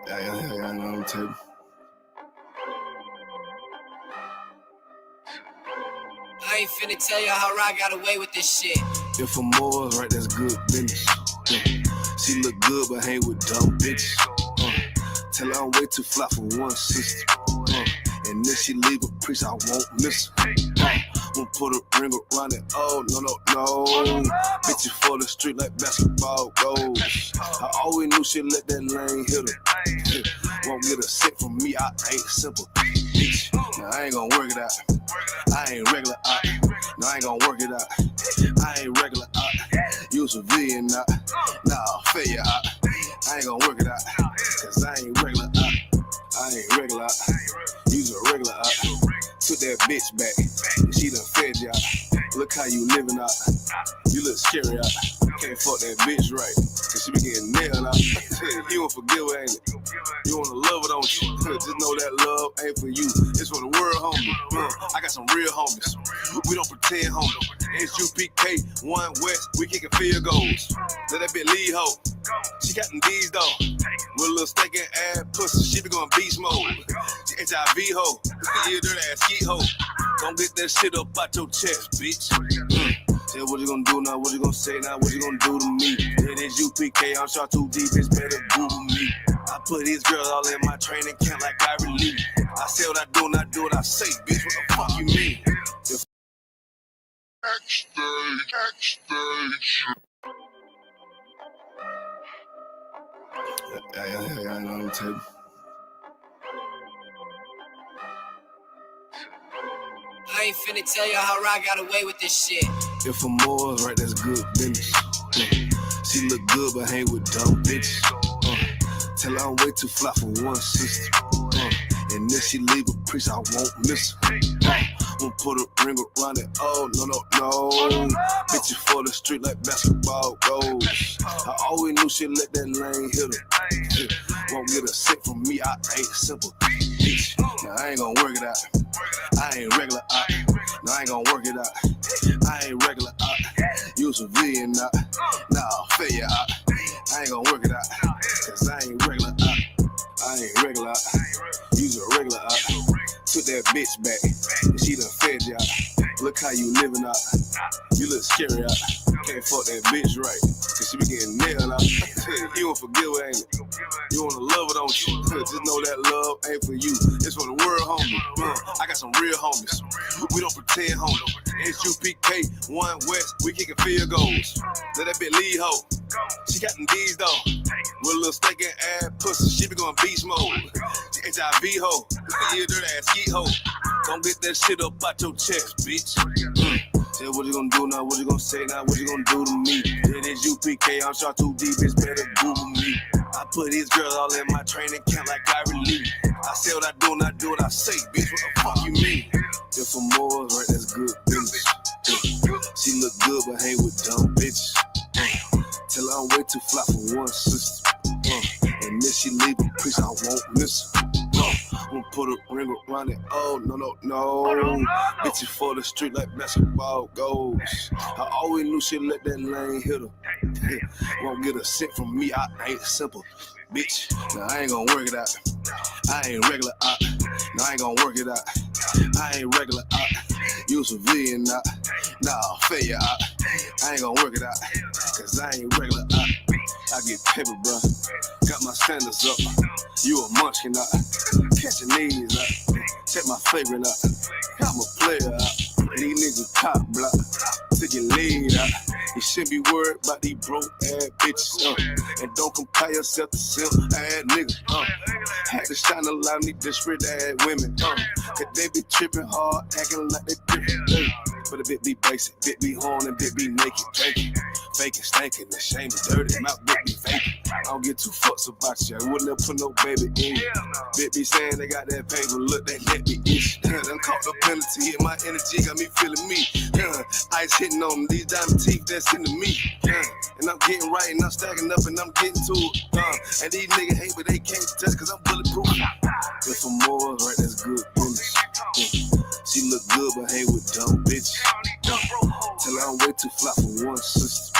I know the table. I ain't finna tell you how I got away with this shit. If I'm more right, that's good business. She look good, but hang with dumb bitches. Tell her I'm way too fly for one sister. And then she leave a priest, I won't miss her. Won't put a ring around it. Oh, no. Bitches for the street like basketball goals. I always knew she'd let that lane hit her. Won't get a cent from me, I ain't simple. Bitch, now I ain't gonna work it out. I ain't regular out. No, I ain't gonna work it out. I ain't regular out. You civilian out. Nah, failure out. I ain't gonna work it out. Cause I ain't regular out. I ain't regular out. You's a regular out. Took that bitch back. She done fed you out. Look how you living out. You look scary out. Can't fuck that bitch right. Cause she be getting nailed out. You won't forgive her, ain't it? You wanna love her, don't you? Just know that love ain't for you. It's for the world, homie. I got some real homies. We don't pretend, homie. ISUPK, one West, we kicking field goals. Let that bitch lead, ho. She got them D's though. With a little steak and ass pussy, she be going beast mode. She HIV ho. You dirty ass skeet ho. Don't get that shit up out your chest, bitch. Say what you gonna do now, what you gonna say now, what you gonna do to me? It is UPK, I'm shot too deep, it's better Google me. I put these girls all in my training camp like I relieve. I say what I do and I do what I say, bitch, what the fuck you mean? Backstage. I know the table. I ain't finna tell you how I got away with this shit. If I'm more right, that's good business. She look good, but hang with dumb bitches. Tell her I'm way too fly for one sister. And then she leave a priest, I won't miss her. Won't put a ring around it. Oh, no. Bitches for the street like basketball goals. I always knew she'd let that lane hit her. Won't get a cent from me, I ain't simple. Bitch, now I ain't gonna work it out. I ain't regular out. No, I ain't gonna work it out. I ain't regular out. You civilian out. Nah, failure out. I ain't gonna work it out. Cause I ain't regular out. I ain't regular out. You's a regular out. Took that bitch back. She done fed you out. Look how you living out. You look scary out. Can't fuck that bitch right. Cause she be getting nailed out. You won't forgive her, ain't it? You wanna love her, don't you? Just know that love ain't for you. It's for the world, homie. I got some real homies. We don't pretend, homie. ISUPK, one West, we kicking field goals. Let that bitch lead, ho. She got them D's though. With a little steak and ass pussy, she be going beast mode. She HIV ho. You dirty ass skeet ho. Don't get that shit up out your chest, bitch. Say what you gonna do now, what you gonna say now, what you gonna do to me? It is UPK, I'm shot too deep, it's better Google me. I put these girls all in my training camp like I relieve. I say what I do and I do what I say, bitch, what the fuck you mean? If I'm more right, that's good business. She look good, but hang with dumb bitches. Tell her I'm way too fly for one sister. And then she leave a priest, I won't miss her. Won't put a ring around it. Oh, no. Bitches for the street like basketball goals. I always knew she'd let that lane hit her. Won't get a cent from me, I ain't simple. Bitch, now I ain't gonna work it out. I ain't regular out. No, I ain't gonna work it out. I ain't regular out. You civilian out. Nah, failure out. I ain't gonna work it out. Cause I ain't regular out. I get paper, bro. Got my standards up. You a munchkin out. Catching these out. Check my favorite out. I'm a player out. These niggas top block. Take your lead out. You shouldn't be worried about these broke ass bitches. And don't compare yourself to simp ass niggas. Had to shine a lot of these desperate ass women. Cause they be tripping hard, acting like they different. But a bit be basic, bit be horn and bit be naked, faking, stankin', ashamed, dirty, mouth bit be faking. I don't get too fucks about you, I wouldn't have put no baby in you. Bit be saying they got that paper, look, they let me itch. Done caught the penalty, hit my energy, got me feeling me. Ice hitting on them, these diamond teeth that's into me. And I'm getting right and I'm stacking up and I'm getting to it. And these niggas hate but they can't touch cause I'm bulletproof. If I'm more right, that's good business. She look good but hang with dumb bitches. Tell her I'm way too fly for one sister.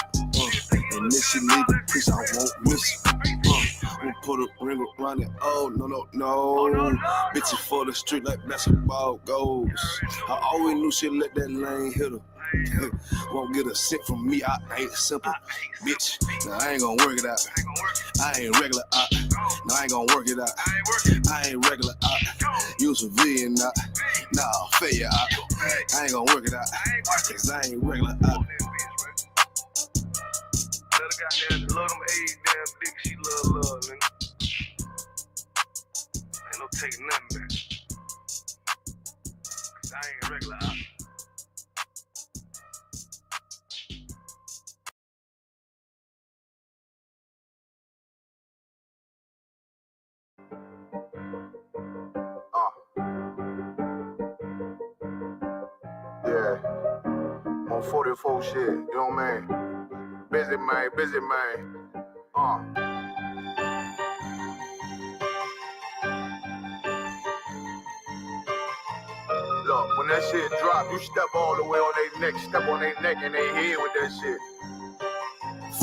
And if she leave a piece, I won't miss her. We'll put a ring around it. Oh, no. Bitches for the street like basketball goes. I always knew she'd let that lane hit her. Won't get a cent from me, I ain't simple. Bitch, now I ain't gonna work it out. I ain't regular out. No, I ain't gonna work it out. I ain't regular out. You civilian out. Nah, failure out. I ain't gonna work it out. Cause I ain't regular out. Let her goddamn love them AIDS damn dick, she love, nigga. Ain't no taking nothing back. Cause I ain't regular out. Yeah, I'm on 44 shit, you know what I mean? Busy man. Look, when that shit drop, you step all the way on their neck, step on their neck and their head with that shit.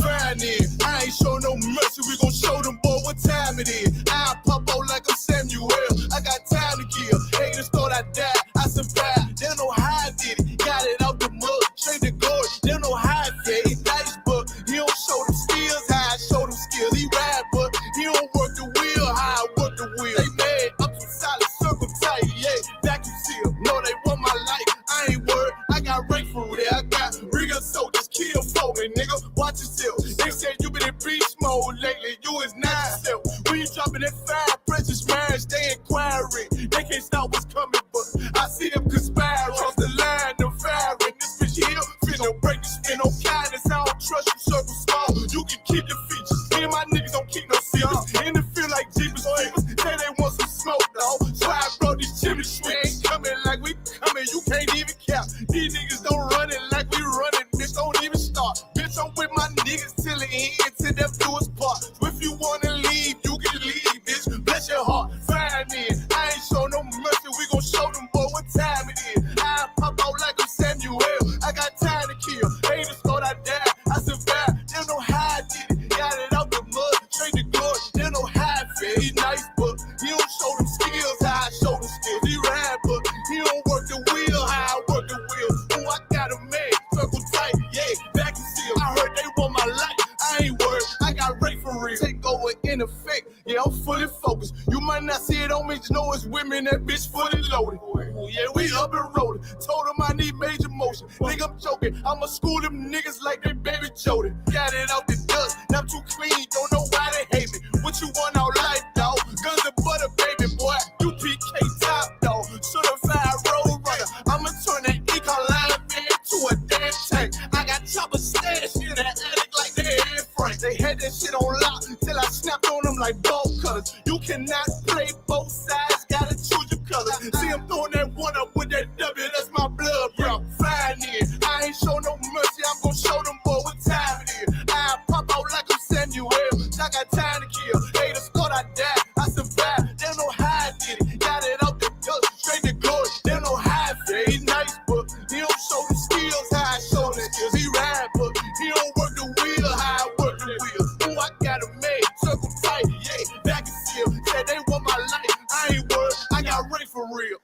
Fine in, I ain't show no mercy, we gon' show them boy what time it is. I pop out like I'm Samuel, I got time to kill. Haters thought I died, I survived. They don't know how I did it, got it out the mud, straight to glory. They don't know how I did it, nice, but he don't show them skills, how I show them skills. He ride, but he don't work the wheel, how I work the wheel. They mad, up to solid, circle tight, yeah, vacuum seal. No, they want my life, I ain't worried, I got rank food there, I got real soldiers, kill folk, and nigga, watch yourself. They said you been in beast mode lately, you is not yourself. When you dropping that fire, precious marriage, they inquiring. They can't stop what's coming, but I see them conspiring. Cross the line, them firing. This bitch here, finna break the spin, no kindness, I don't trust you, circle small. You can keep your features, me and my niggas don't keep no secrets. In the feel like Jeepers Creepers, say they want some smoke, dog. So I brought these chimney sweets, coming like we coming, you can't even count. These niggas don't run it like we running, bitch, don't even start. Bitch, I'm with my niggas till the end, till death do us part. If you wanna leave, you can leave, bitch. Bless your heart, fine in. I ain't show no mercy, we gon' show them boy what time it is. I pop out like I'm Samuel, I got time to kill. Haters thought I died, I survived. They don't know how I did it, got it out the mud, straight to glory. They don't know how I feel. He nice, but he don't show them skills, how I show them skills. He ride, but he don't work the wheel, how I work the wheel. Ooh, I got a man, circle tight, yeah, vacuum seal. I heard they want my life, I ain't worried, I got rate for real. Take over in effect, yeah, I'm fully focused. You might not see it on me, just know it's women, that bitch fully loaded. Ooh, yeah, we up and rolling. Told them I need major motion. Think I'm joking, I'ma school them niggas like they baby Jody. Got it out the dust, now I'm too clean, don't know why they hate me. What you want out life, dog? Guns and butter, baby boy. UPK top, dog. Certified road runner. I'ma turn that Ecoline into a damn tank. I got chopper stash in the attic like they Air Frank. They had that shit on lock till I snapped on them like bolt cutters. You cannot play both sides, gotta choose your colors. See, I'm throwing that one up with that W, that's my blood, bro. Flying in. I ain't show no mercy, I'm gonna show them boy what time it is. I pop out like I'm Samuel, I got time to kill. Haters thought I died, I survived. They don't know how I did it, got it out the dust, straight to glory. They don't know how I feel. He nice, but he don't show the skills, how I show the skills. He ride, but he don't work the wheel, how I work the wheel. Ooh, I got a man, circle tight, yeah, vacuum seal. Said they want my life, I ain't worried, I got Ray for real.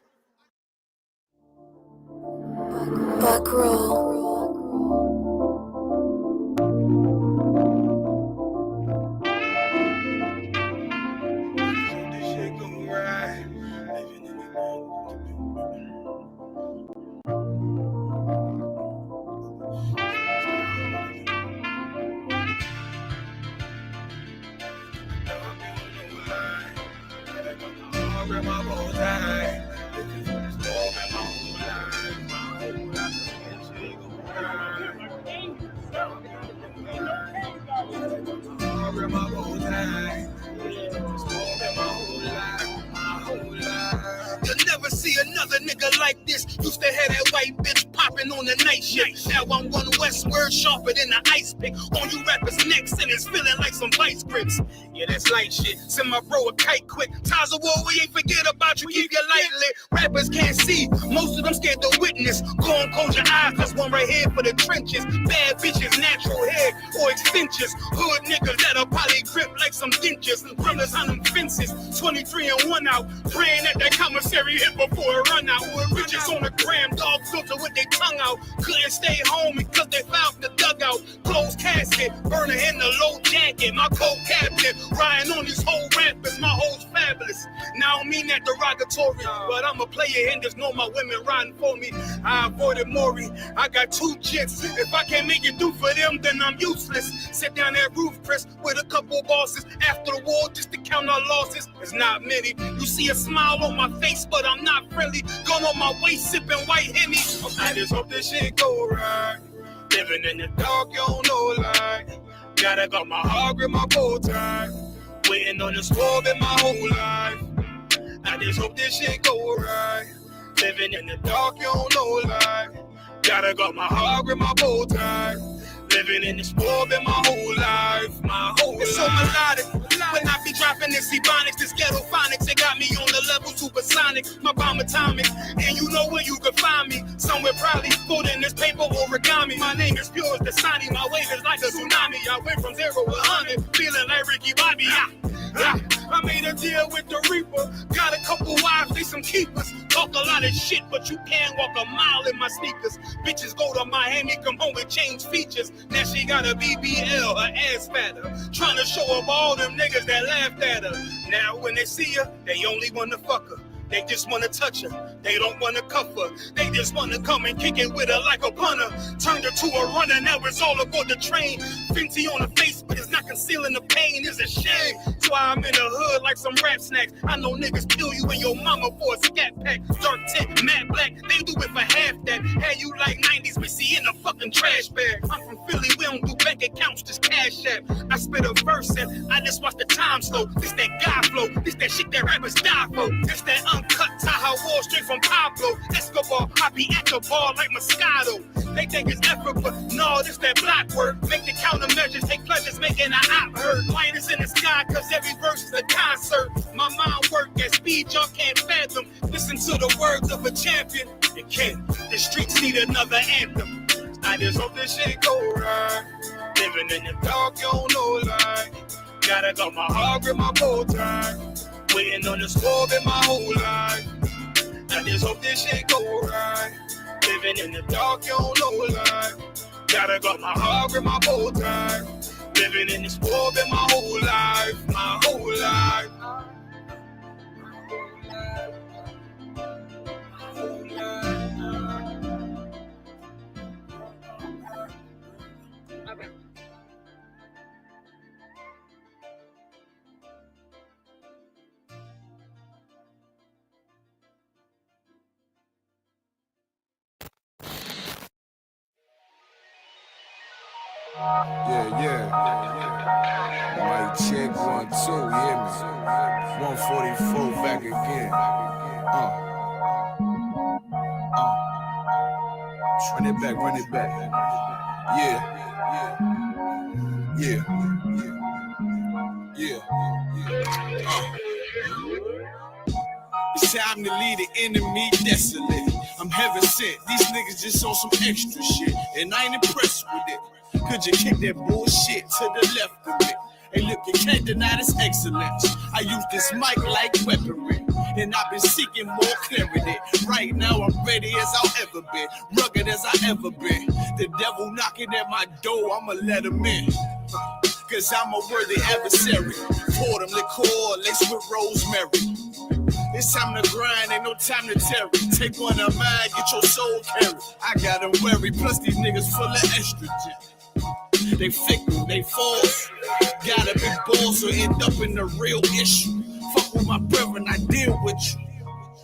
Back row. This shit gon' ride. My whole time. You'll never see another nigga like this. Used to have that white bitch popping on the night shift. Now I'm one westward, sharper than the ice pick. On you rappers' necks and it's feeling like some vice grips. Yeah, that's light shit. Send my bro a kite quick. Times of war, we ain't forget about you. Keep your light lit. Rappers can't see. Most of them scared to witness. Go and close your eyes. There's one right here for the trenches. Bad bitches, natural hair, or extended stenches. Hood niggas that'll probably grip like some dentures. Brothers on them fences, 23 and 1 out. Praying that that commissary hit before it run out. Bitches on the gram, dog filter with their tongue out. Couldn't stay home because they found the dugout. Closed casket, burner in the low jacket. My cold cabinet, riding on these whole rappers. My hoes fabulous. Now I don't mean that derogatory, but I'm a player and there's no my women riding for me. I avoided Maury. I got 2 jets. If I can't make it do for them, then I'm useless. Sit down that roof, Chris, with a couple bosses. After the war, just to count our losses. It's not many. You see a smile on my face, but I'm not friendly. Going on my waist, sipping white Henny. I just hope this shit go right. Living in the dark, you don't know light. Gotta got my heart with my bow tie. Waiting on the storm in my whole life. I just hope this shit go right. Living in the dark, you don't know light. Gotta got my heart with my bow tie. Living in this world in my whole life, It's so melodic. When I be dropping this ebonics, this ghetto phonics, it got me on the level supersonic. My bomb atomic, and you know where you can find me. Somewhere probably folding this paper origami. My name is pure as the Sani. My wave is like a tsunami. I went from 0 to 100, feeling like Ricky Bobby. I made a deal with the Reaper. Got a couple wives, they some keepers. Talk a lot of shit, but you can't walk a mile in my sneakers. Bitches go to Miami, come home and change features. Now she got a BBL, her ass fatter. Trying to show up all them niggas that laughed at her. Now when they see her, they only wanna fuck her. They just wanna touch her. They don't wanna cuff her. They just wanna come and kick it with her like a punter. Turned her to a runner, now it's all aboard the train. Fenty on her face, but it's not concealing the pain. It's a shame. That's why I'm in the hood like some rap snacks. I know niggas kill you and your mama for a scat pack. Dark tint, matte black, they do it for half that. Had you like 90s Missy in a fucking trash bag. I'm from Philly, we don't do bank accounts, just cash app. I spit a verse and I just watch the time slow. This that guy flow, this that shit that rappers die for. This that uncut Tahoe Wall straight from Pablo Escobar. I be at the bar like Moscato. They think it's effort, but no, this that block work. Make the countermeasures, take pleasures, making an op hurt. Light is in the sky, cause every verse is a concert. My mind work at speed y'all can't fathom. Listen to the words of a champion. You can't. The streets need another anthem. I just hope this shit go right. Living in the dark, you don't know light. Gotta got my heart with my bow tie. Waiting on the storm in my whole life. I just hope this shit go right. Living in the dark, you don't know light. Gotta got my heart with my bow tie. Living in this world in my whole life, my whole life. Yeah. Mic check 1, 2, you hear me? 144 back again. Run it back. Yeah. It's time to leave the enemy desolate. I'm heaven sent. These niggas just on some extra shit, and I ain't impressed with it. Could you kick that bullshit to the left of it? Hey, look, you can't deny this excellence. I use this mic like weaponry, and I've been seeking more clarity. Right now, I'm ready as I'll ever be, rugged as I ever been. The devil knocking at my door, I'ma let him in. Cause I'm a worthy adversary. Pour them liqueur, laced with rosemary. It's time to grind, ain't no time to tarry. Take one of mine, get your soul carried. I got them worried, plus these niggas full of estrogen. They fickle, they false. Got a big ball, so end up in the real issue. Fuck with my brethren, I deal with you.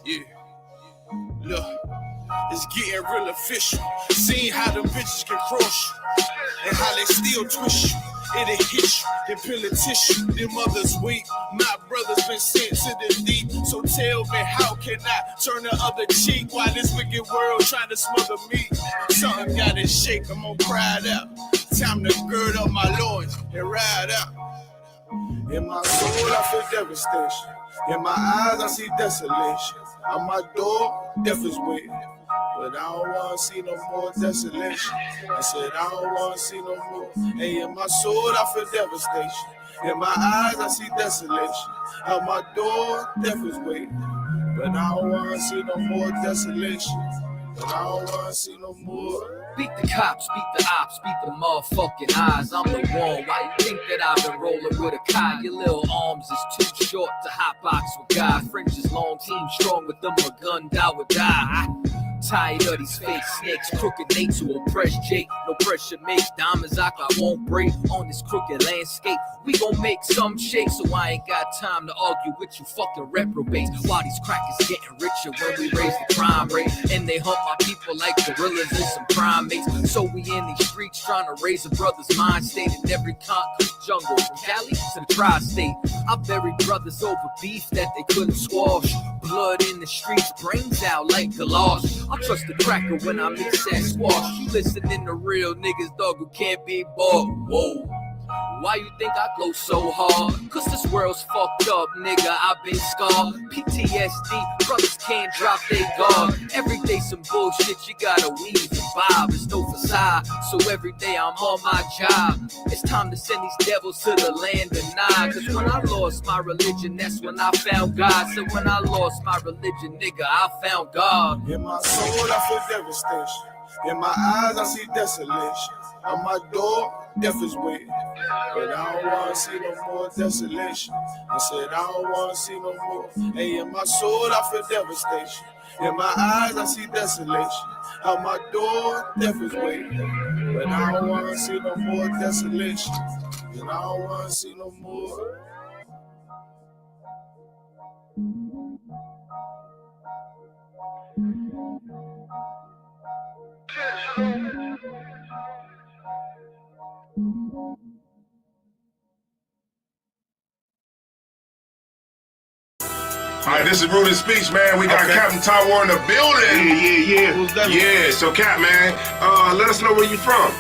Yeah, look, it's getting real official. Seeing how them bitches can cross you, and how they still twist you. It'll hit you, then peel a tissue. Them others weak, my brother's been sent to the deep. So tell me, how can I turn the other cheek while this wicked world trying to smother me? Something gotta shake, I'm gonna cry it out. Time to gird up my loins and ride out. In my soul, I feel devastation. In my eyes, I see desolation. On my door, death is waiting. But I don't wanna see no more desolation. I said I don't wanna see no more. Hey, in my soul I feel devastation. In my eyes I see desolation. Out my door, death is waiting. But I don't wanna see no more desolation. But I don't wanna see no more. Beat the cops, beat the ops, beat the motherfucking eyes. I'm the one. Why you think that I've been rolling with a Kai? Your little arms is too short to hotbox with God. French is long, team strong with them. A gun, die would die. Tired of these fake snakes, crooked Nate to oppress Jake. No pressure makes diamonds I won't break on this crooked landscape. We gon' make some shake, so I ain't got time to argue with you fucking reprobates. While these crackers getting richer when we raise the crime rate, and they hunt my people like gorillas and some primates. So we in these streets trying to raise a brother's mind state in every concrete jungle, from Cali to the tri-state. I buried brothers over beef that they couldn't squash. Blood in the streets, brains out like galoshes. I trust the cracker when I mix that squash. You listening to real niggas, dog, who can't be bought. Whoa. Why you think I glow so hard? Cause this world's fucked up, nigga, I've been scarred. PTSD, brothers can't drop their guard. Every day some bullshit, you gotta weave and bob. It's no facade, so every day I'm on my job. It's time to send these devils to the land of Nod. Cause when I lost my religion, that's when I found God. So when I lost my religion, nigga, I found God. In my soul I feel devastation. In my eyes I see desolation. On my door, death is waiting. But I don't wanna see no more desolation. I said I don't wanna see no more. Hey, in my soul I feel devastation. In my eyes I see desolation. Out my door, death is waiting. But I don't wanna see no more desolation. And I don't wanna see no more. All right, this is Rude Speech, man. We got Captain Taiwan in the building. Yeah. So, Cap, man, let us know where you from.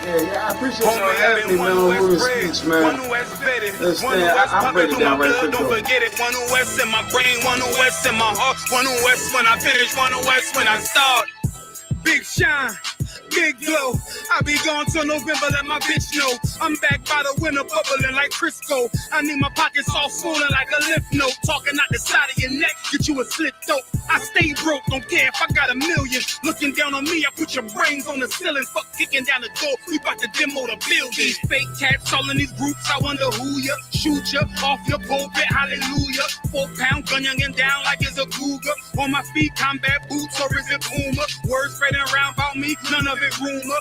Yeah, I appreciate y'all having me, man, on Rude Speech, man. Listen, I'll break it down right quick, though. Don't forget it. One West in my brain, one West in my heart, one West when I finish, one West when I start. Big shine. Big glow, I be gone till November, let my bitch know. I'm back by the winter, bubbling like Crisco. I need my pockets all swollen like a lymph node. Talking out the side of your neck, get you a slit throat. I stay broke, don't care if I got $1 million. Looking down on me, I put your brains on the ceiling. Fuck kicking down the door, we bout to demo the building. These fake cats all in these groups, I wonder who ya. Shoot ya, off your pulpit, hallelujah. 4-pound gun youngin' down like it's a cougar. On my feet, combat boots, or is it Puma? Words spreading around about me, none of it rumor.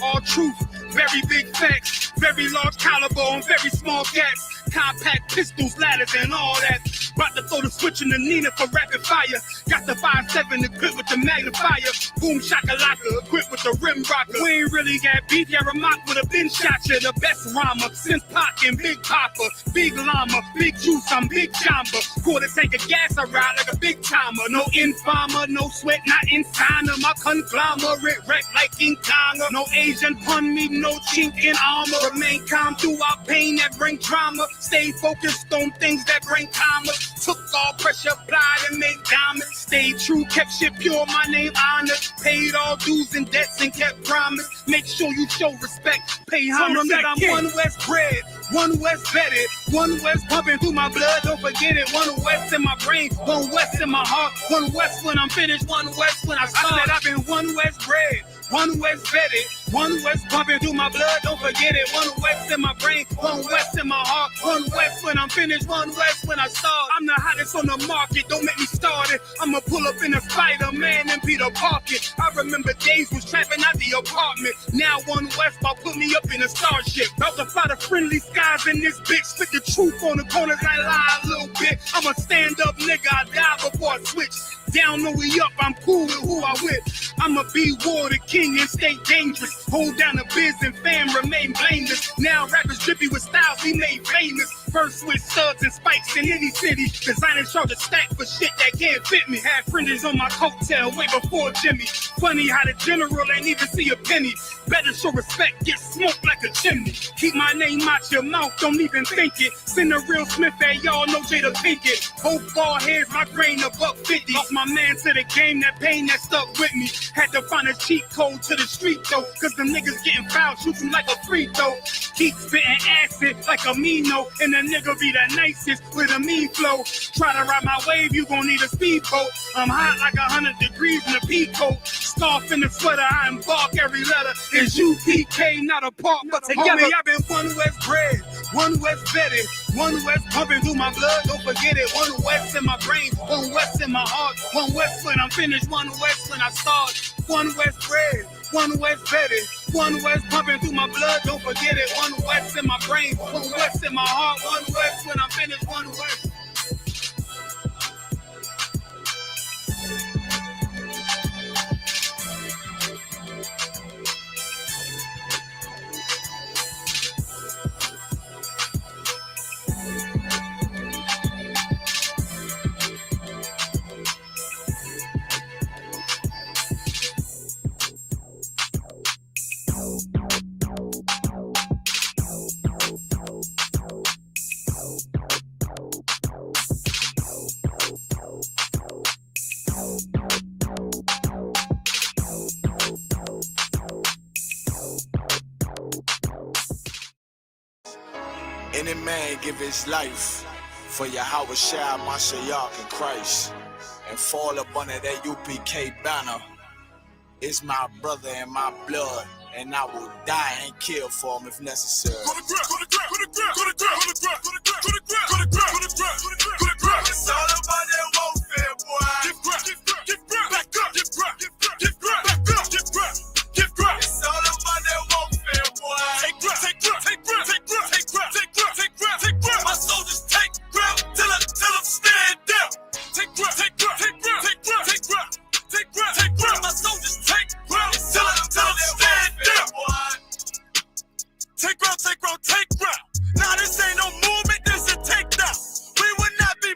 All truth, very big facts, very large caliber on very small gaps. Compact pistols, ladders, and all that. About to throw the switch in the Nina for rapid fire. Got the 5.7 equipped with the magnifier. Boom shakalaka, equipped with the rim rocker. We ain't really got beef, yeah, Ramak with a bin shot ya. The best rhymer, since Pac and Big Papa. Big llama, big juice, I'm Big Jamba. Quarter tank of gas, I ride like a big timer. No informer, no sweat, not inside of my conglomerate. Wreck like King Kong. No Asian pun me, no chink in armor. Remain calm throughout pain that bring drama. Stay focused on things that bring karma. Took all pressure, applied and made diamonds. Stayed true, kept shit pure, my name honored. Paid all dues and debts and kept promise. Make sure you show respect. Pay homage, I'm One West bred, One West vetted. One West pumping through my blood, don't forget it. One West in my brain, One West in my heart. One West when I'm finished, One West when I start. I said I've been One West bred, One West vetted. One West pumping through my blood, don't forget it. One West in my brain, One West in my heart. One West when I'm finished, One West when I start. I'm the hottest on the market, don't make me start it. I'ma pull up in a Spider-Man and Peter Parker. I remember days was trapping out the apartment. Now One West about put me up in a starship. About to fly the friendly skies in this bitch. Spit the truth on the corners, I lie a little bit. I'm a stand-up nigga, I die before I switch. Down, no we up, I'm cool with who I with. I'ma be war the king and stay dangerous. Hold down the biz and fam, remain blameless. Now rappers drippy with styles he made famous. First with studs and spikes in any city. Designing charge a stack for shit that can't fit me. Had friends on my coattail way before Jimmy. Funny how the general ain't even see a penny. Better show respect, get smoked like a chimney. Keep my name out your mouth, don't even think it. Send a real Smith at y'all, no Jada Pinkett. Both ball heads, my grain a $1.50. Lost my man to the game, that pain that stuck with me. Had to find a cheat code to the street though, cause the niggas getting fouled, shoot you like a free throw. Keep spitting acid like a Mino, and the nigga be the nicest with a mean flow. Try to ride my wave, you gon' need a speedboat. I'm hot like 100 degrees in a peacoat. Scarf in the sweater, I embark every letter. It's UPK, not a park, but together. Homie, I've been one West bred, one West vetted, one West pumping through my blood, don't forget it. One West in my brain, one West in my heart. One West when I'm finished, one West when I start. One West bred, one West vetted, one West pumping through my blood, don't forget it. One West in my brain, one West in my heart. One West when I'm finished, one West. Any man give his life for Yahweh Shai, Mashiach, and Christ, and fall up under that UPK banner. It's my brother and my blood, and I will die and kill for him if necessary. It's all about that warfare, boy. Back up, it's all about that warfare, boy. My soldiers take grip till I'm stand down. Take grip. My soldiers take grip till I'm stand down. Take ground. Now this ain't no movement, this a takedown. We will not be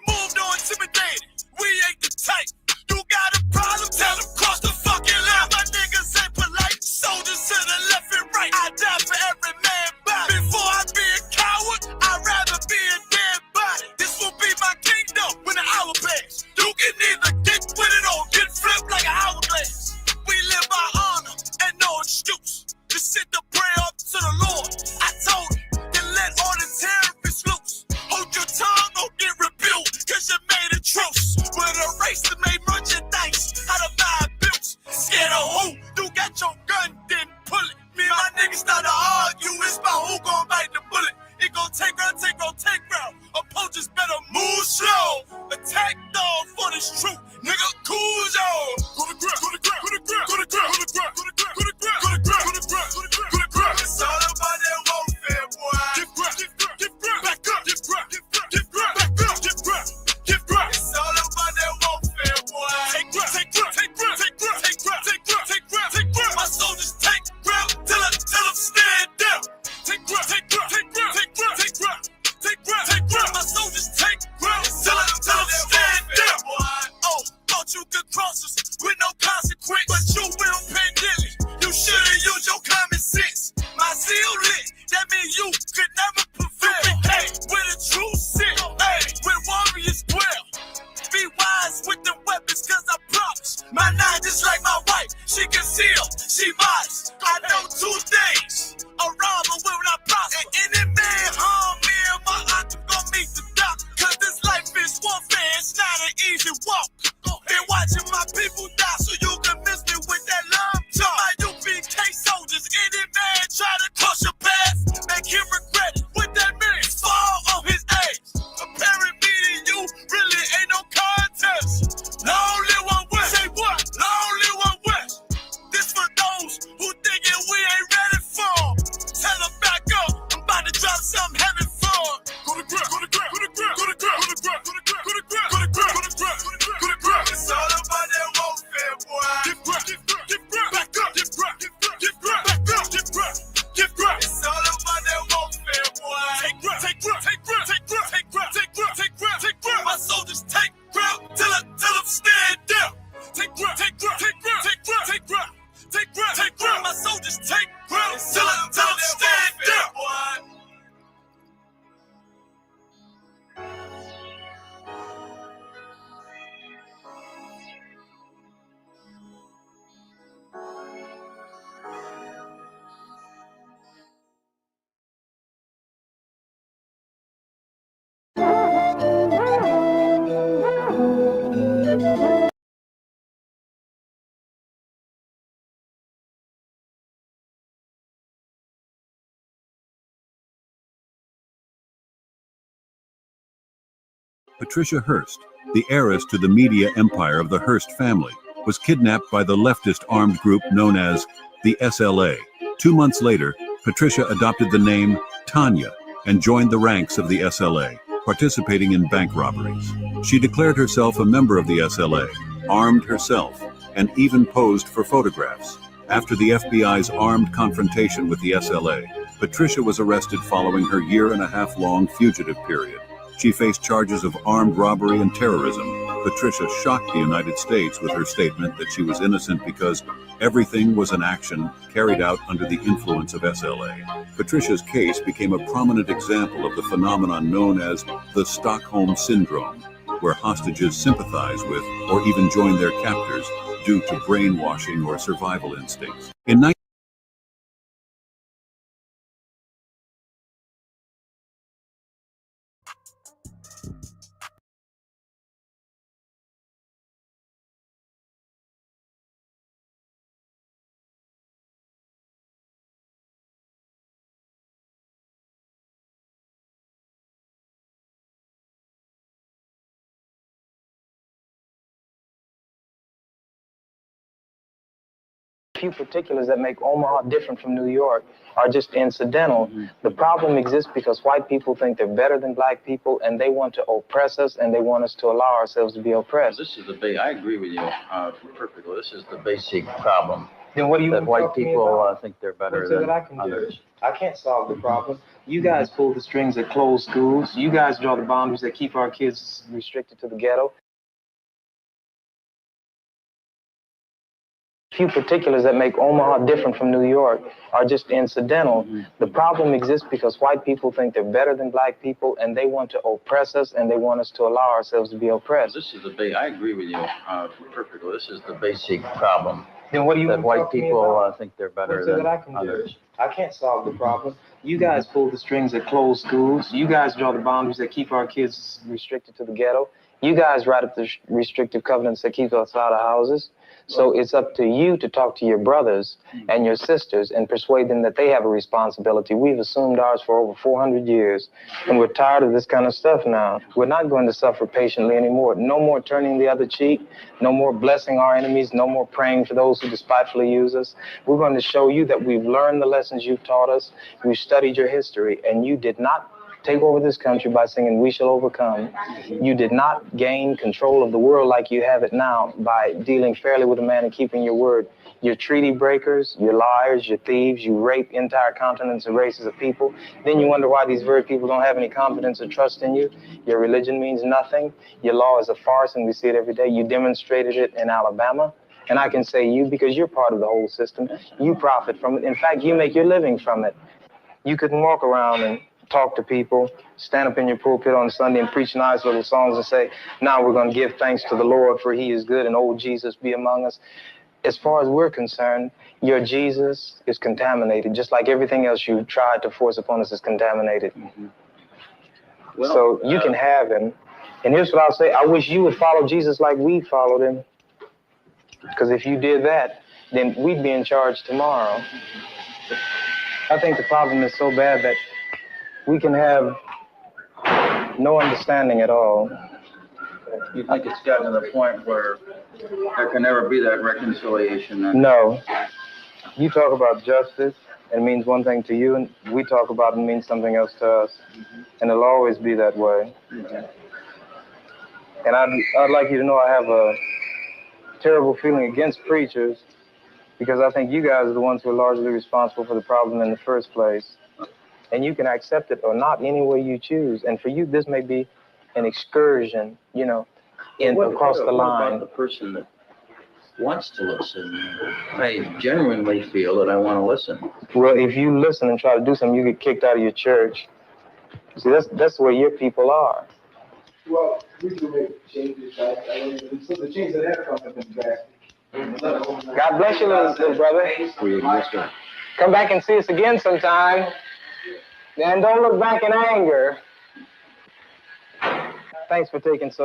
Patricia Hearst, the heiress to the media empire of the Hearst family, was kidnapped by the leftist armed group known as the SLA. 2 months later, Patricia adopted the name Tanya and joined the ranks of the SLA, participating in bank robberies. She declared herself a member of the SLA, armed herself, and even posed for photographs. After the FBI's armed confrontation with the SLA, Patricia was arrested following her year-and-a-half-long fugitive period. She faced charges of armed robbery and terrorism. Patricia shocked the United States with her statement that she was innocent because everything was an action carried out under the influence of SLA. Patricia's case became a prominent example of the phenomenon known as the Stockholm Syndrome, where hostages sympathize with or even join their captors due to brainwashing or survival instincts. In few particulars that make Omaha different from New York are just incidental. The problem exists because white people think they're better than black people, and they want to oppress us, and they want us to allow ourselves to be oppressed. This is the I agree with you perfectly. This is the basic problem. Then what do you that want to white talk to me people about? think they're better What's it than that I can others. do? I can't solve the problem. You guys pull the strings that close schools. You guys draw the boundaries that keep our kids restricted to the ghetto. Few particulars that make Omaha different from New York are just incidental. The problem exists because white people think they're better than black people, and they want to oppress us, and they want us to allow ourselves to be oppressed. This is the I agree with you perfectly. This is the basic problem. Then what do you that want to white talk to me people about? think they're better What's it than that I can others. do? I can't solve the problem. You guys pull the strings that close schools. You guys draw the boundaries that keep our kids restricted to the ghetto. You guys write up the restrictive covenants that keep us out of houses. So it's up to you to talk to your brothers and your sisters and persuade them that they have a responsibility. We've assumed ours for over 400 years, and we're tired of this kind of stuff now. We're not going to suffer patiently anymore. No more turning the other cheek. No more blessing our enemies. No more praying for those who despitefully use us. We're going to show you that we've learned the lessons you've taught us. We've studied your history, and you did not take over this country by singing "We Shall Overcome." You did not gain control of the world like you have it now by dealing fairly with a man and keeping your word. You're treaty breakers, you're liars, you're thieves, you rape entire continents and races of people. Then you wonder why these very people don't have any confidence or trust in you. Your religion means nothing. Your law is a farce, and we see it every day. You demonstrated it in Alabama. And I can say you because you're part of the whole system. You profit from it. In fact, you make your living from it. You couldn't walk around and talk to people, stand up in your pulpit on Sunday and preach nice little songs and say, now we're going to give thanks to the Lord for he is good and old Jesus be among us. As far as we're concerned, your Jesus is contaminated, just like everything else you tried to force upon us is contaminated. Well, so you can have him. And here's what I'll say. I wish you would follow Jesus like we followed him. Because if you did that, then we'd be in charge tomorrow. I think the problem is so bad that we can have no understanding at all. You think it's gotten to the point where there can never be that reconciliation? Then? No. You talk about justice, and it means one thing to you, and we talk about it and means something else to us. And it'll always be that way. And I'd like you to know I have a terrible feeling against preachers because I think you guys are the ones who are largely responsible for the problem in the first place. And you can accept it or not any way you choose. And for you, this may be an excursion, you know, across the line. What about the person that wants to listen? I genuinely feel that I want to listen. Well, if you listen and try to do something, you get kicked out of your church. See, that's where your people are. Well, we can make changes. So the changes that have come have been drastic. God bless you, little brother. Come back and see us again sometime. And don't look back in anger. Thanks for taking it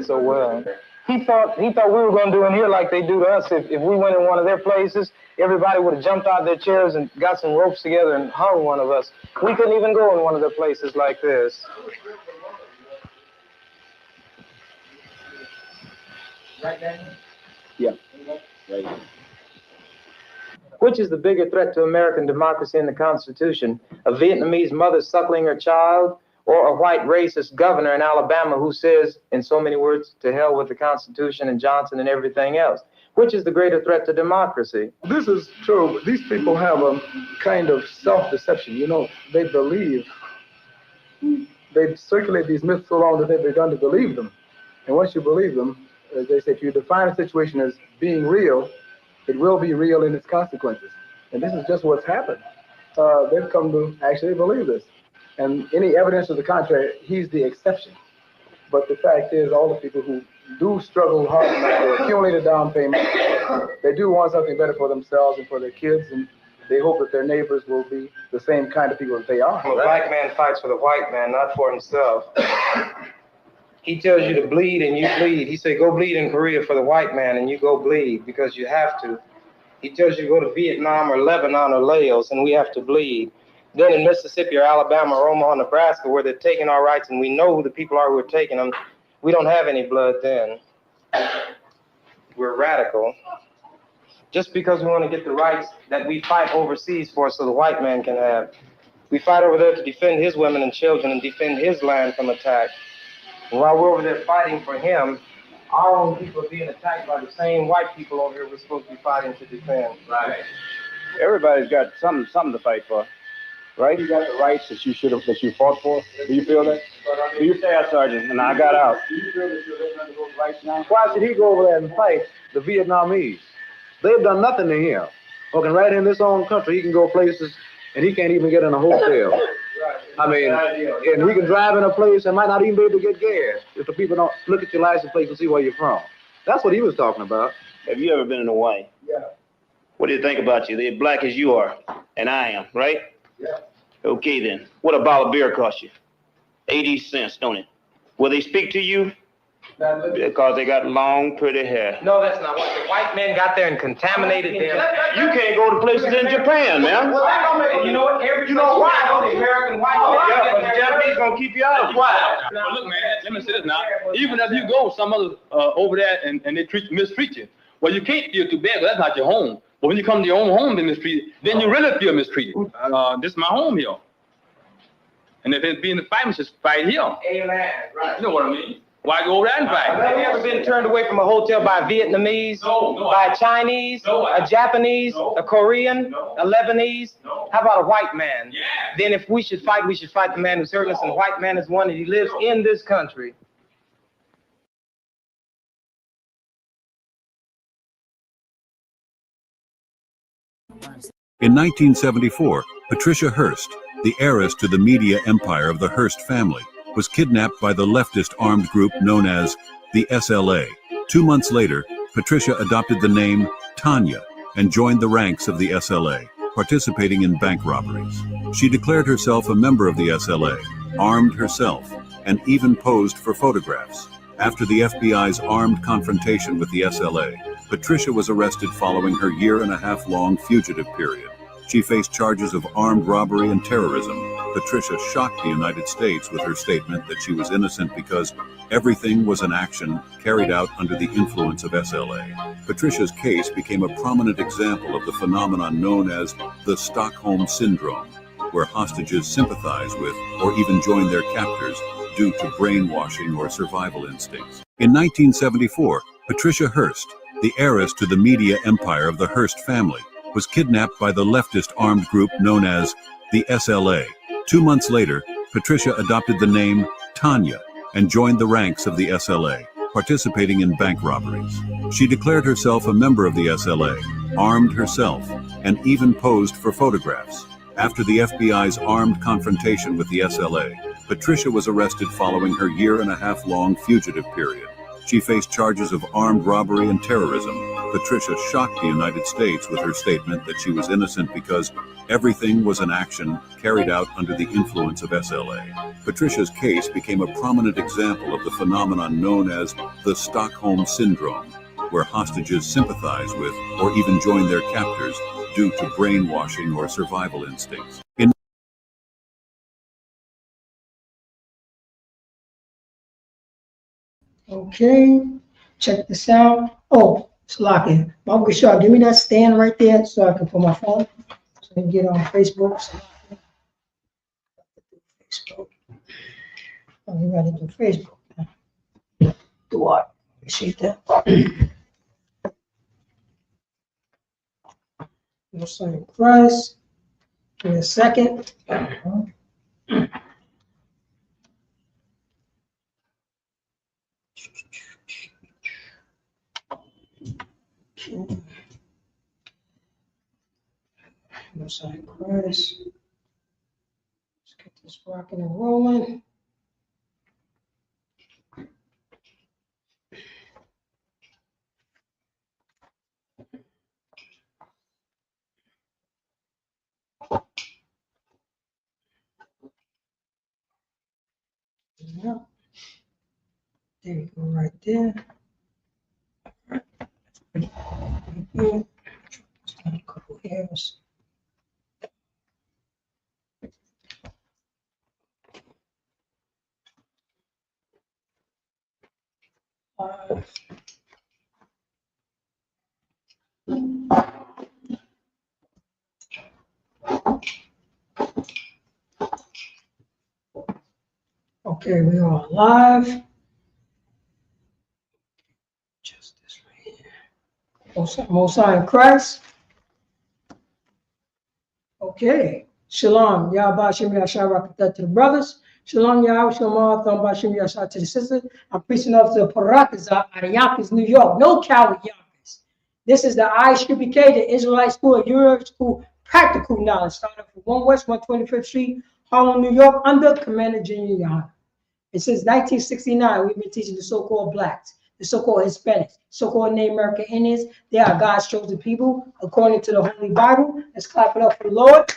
so well. He thought we were going to do in here like they do to us. If we went in one of their places, everybody would have jumped out of their chairs and got some ropes together and hung one of us. We couldn't even go in one of their places like this. Right, Daniel? Yeah. Right. Which is the bigger threat to American democracy and the Constitution? A Vietnamese mother suckling her child, or a white racist governor in Alabama who says, in so many words, to hell with the Constitution and Johnson and everything else? Which is the greater threat to democracy? This is true, but these people have a kind of self-deception. You know, they circulate these myths so long that they've begun to believe them. And once you believe them, as they say, if you define a situation as being real, it will be real in its consequences. And this is just what's happened. They've come to actually believe this. And any evidence to the contrary, he's the exception. But the fact is, all the people who do struggle hard enough to accumulate a down payment, they do want something better for themselves and for their kids, and they hope that their neighbors will be the same kind of people that they are. Well, a black man fights for the white man, not for himself. He tells you to bleed and you bleed. He say, go bleed in Korea for the white man, and you go bleed because you have to. He tells you to go to Vietnam or Lebanon or Laos, and we have to bleed. Then in Mississippi or Alabama or Omaha, Nebraska, where they're taking our rights and we know who the people are who are taking them, we don't have any blood then. We're radical. Just because we want to get the rights that we fight overseas for so the white man can have. We fight over there to defend his women and children and defend his land from attack. And while we're over there fighting for him, our own people are being attacked by the same white people over here we're supposed to be fighting to defend. Right. Everybody's got something to fight for, right? You got the rights that you fought for. Do you feel that? Do you stay out, Sergeant? And I got out. Do you feel that you're living under those rights now? Why should he go over there and fight the Vietnamese? They've done nothing to him. Working right in this own country, he can go places and he can't even get in a hotel. I mean, and he can drive in a place and might not even be able to get gas if the people don't look at your license plate and see where you're from. That's what he was talking about. Have you ever been in Hawaii? Yeah. What do you think about you? They're black as you are, and I am, right? Yeah. Okay then. What a bottle of beer cost you? 80 cents, don't it? Will they speak to you? Because they got long, pretty hair. No, that's not what the white men got there and contaminated them. You can't go to places in Japan, man. Well, you know what? You know why? The American white men. Yeah, but the Japanese gonna keep you out. Why? Well, look, man, let me say this now. Even if you go some other over there and they mistreat you, well, you can't feel too bad, but that's not your home. But when you come to your own home and mistreated, then you really feel mistreated. This is my home here. And if it's being the fight, just fight here. Amen. Right. You know what I mean? Why go over there and fight? Have you ever been turned away from a hotel by a Vietnamese, by a Chinese, a Japanese, a Korean, a Lebanese? How about a white man? Yeah. Then if we should fight the man who's hurting us, and the white man is one, and he lives in this country. In 1974, Patricia Hearst, the heiress to the media empire of the Hearst family, was kidnapped by the leftist armed group known as the SLA. 2 months later, Patricia adopted the name Tanya and joined the ranks of the SLA, participating in bank robberies. She declared herself a member of the SLA, armed herself, and even posed for photographs. After the FBI's armed confrontation with the SLA, Patricia was arrested following her year-and-a-half-long fugitive period. She faced charges of armed robbery and terrorism. Patricia shocked the United States with her statement that she was innocent because everything was an action carried out under the influence of SLA. Patricia's case became a prominent example of the phenomenon known as the Stockholm Syndrome, where hostages sympathize with or even join their captors due to brainwashing or survival instincts. In 1974, Patricia Hearst, the heiress to the media empire of the Hearst family, was kidnapped by the leftist armed group known as the SLA. 2 months later, Patricia adopted the name Tanya and joined the ranks of the SLA, participating in bank robberies. She declared herself a member of the SLA, armed herself, and even posed for photographs. After the FBI's armed confrontation with the SLA, Patricia was arrested following her year-and-a-half-long fugitive period. She faced charges of armed robbery and terrorism. Patricia shocked the United States with her statement that she was innocent because everything was an action carried out under the influence of SLA. Patricia's case became a prominent example of the phenomenon known as the Stockholm Syndrome, where hostages sympathize with or even join their captors due to brainwashing or survival instincts. Okay, Check the sound. Oh, it's locking. Uncle Shaw, give me that stand right there so I can put my phone so I can get on Facebook. Facebook. Oh, you gotta do Facebook. Do what? Appreciate that. No sign Christ. Give me a second. No sign Christ. Let's get this rocking and rolling. Yeah. There you go, right there. Good. Just got a couple hairs. Okay, we are live. Just this right here. Most High in Christ. Okay. Shalom. Yahweh Shem Yashar to the brothers. Shalom Yahweh Shalom Thumba Shem Yashar to the sisters. I'm preaching off to the Parakazah out of Yonkers, New York. No coward Yonkers. This is the ISUPK, the Israelite School of Europe School Practical Knowledge. Started from 1 West 125th Street, Harlem, New York, under Commander Junior Yohana. And since 1969, we've been teaching the so-called blacks, the so-called Hispanics, so-called Native American Indians. They are God's chosen people, according to the Holy Bible. Let's clap it up for the Lord.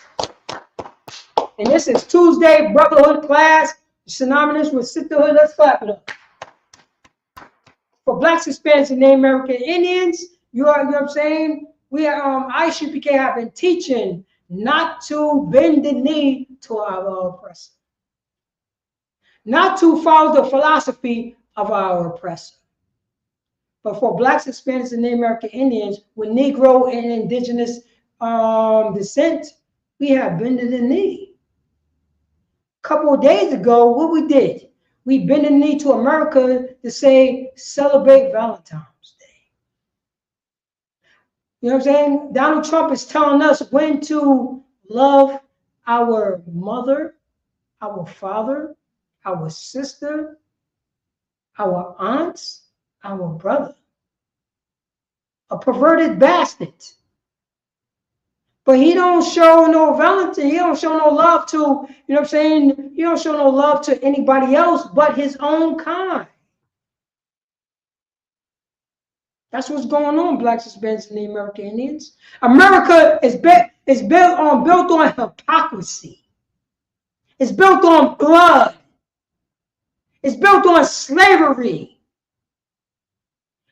And this is Tuesday Brotherhood class, synonymous with sisterhood. Let's clap it up. For blacks, Hispanics, and Native American Indians, you know what I'm saying? We are ISUPK have been teaching not to bend the knee to our oppressor, not to follow the philosophy of our oppressor. But for blacks, Hispanics, and Native American Indians with Negro and indigenous descent, we have bended the knee. A couple of days ago, what we did, we bent the knee to America to say, celebrate Valentine's Day. You know what I'm saying? Donald Trump is telling us when to love our mother, our father, our sister, our aunts, our brother. A perverted bastard. But he don't show no Valentine. He don't show no love to, you know what I'm saying? He don't show no love to anybody else but his own kind. That's what's going on, blacks, Hispanics, and the American Indians. America is built on hypocrisy. It's built on blood. It's built on slavery.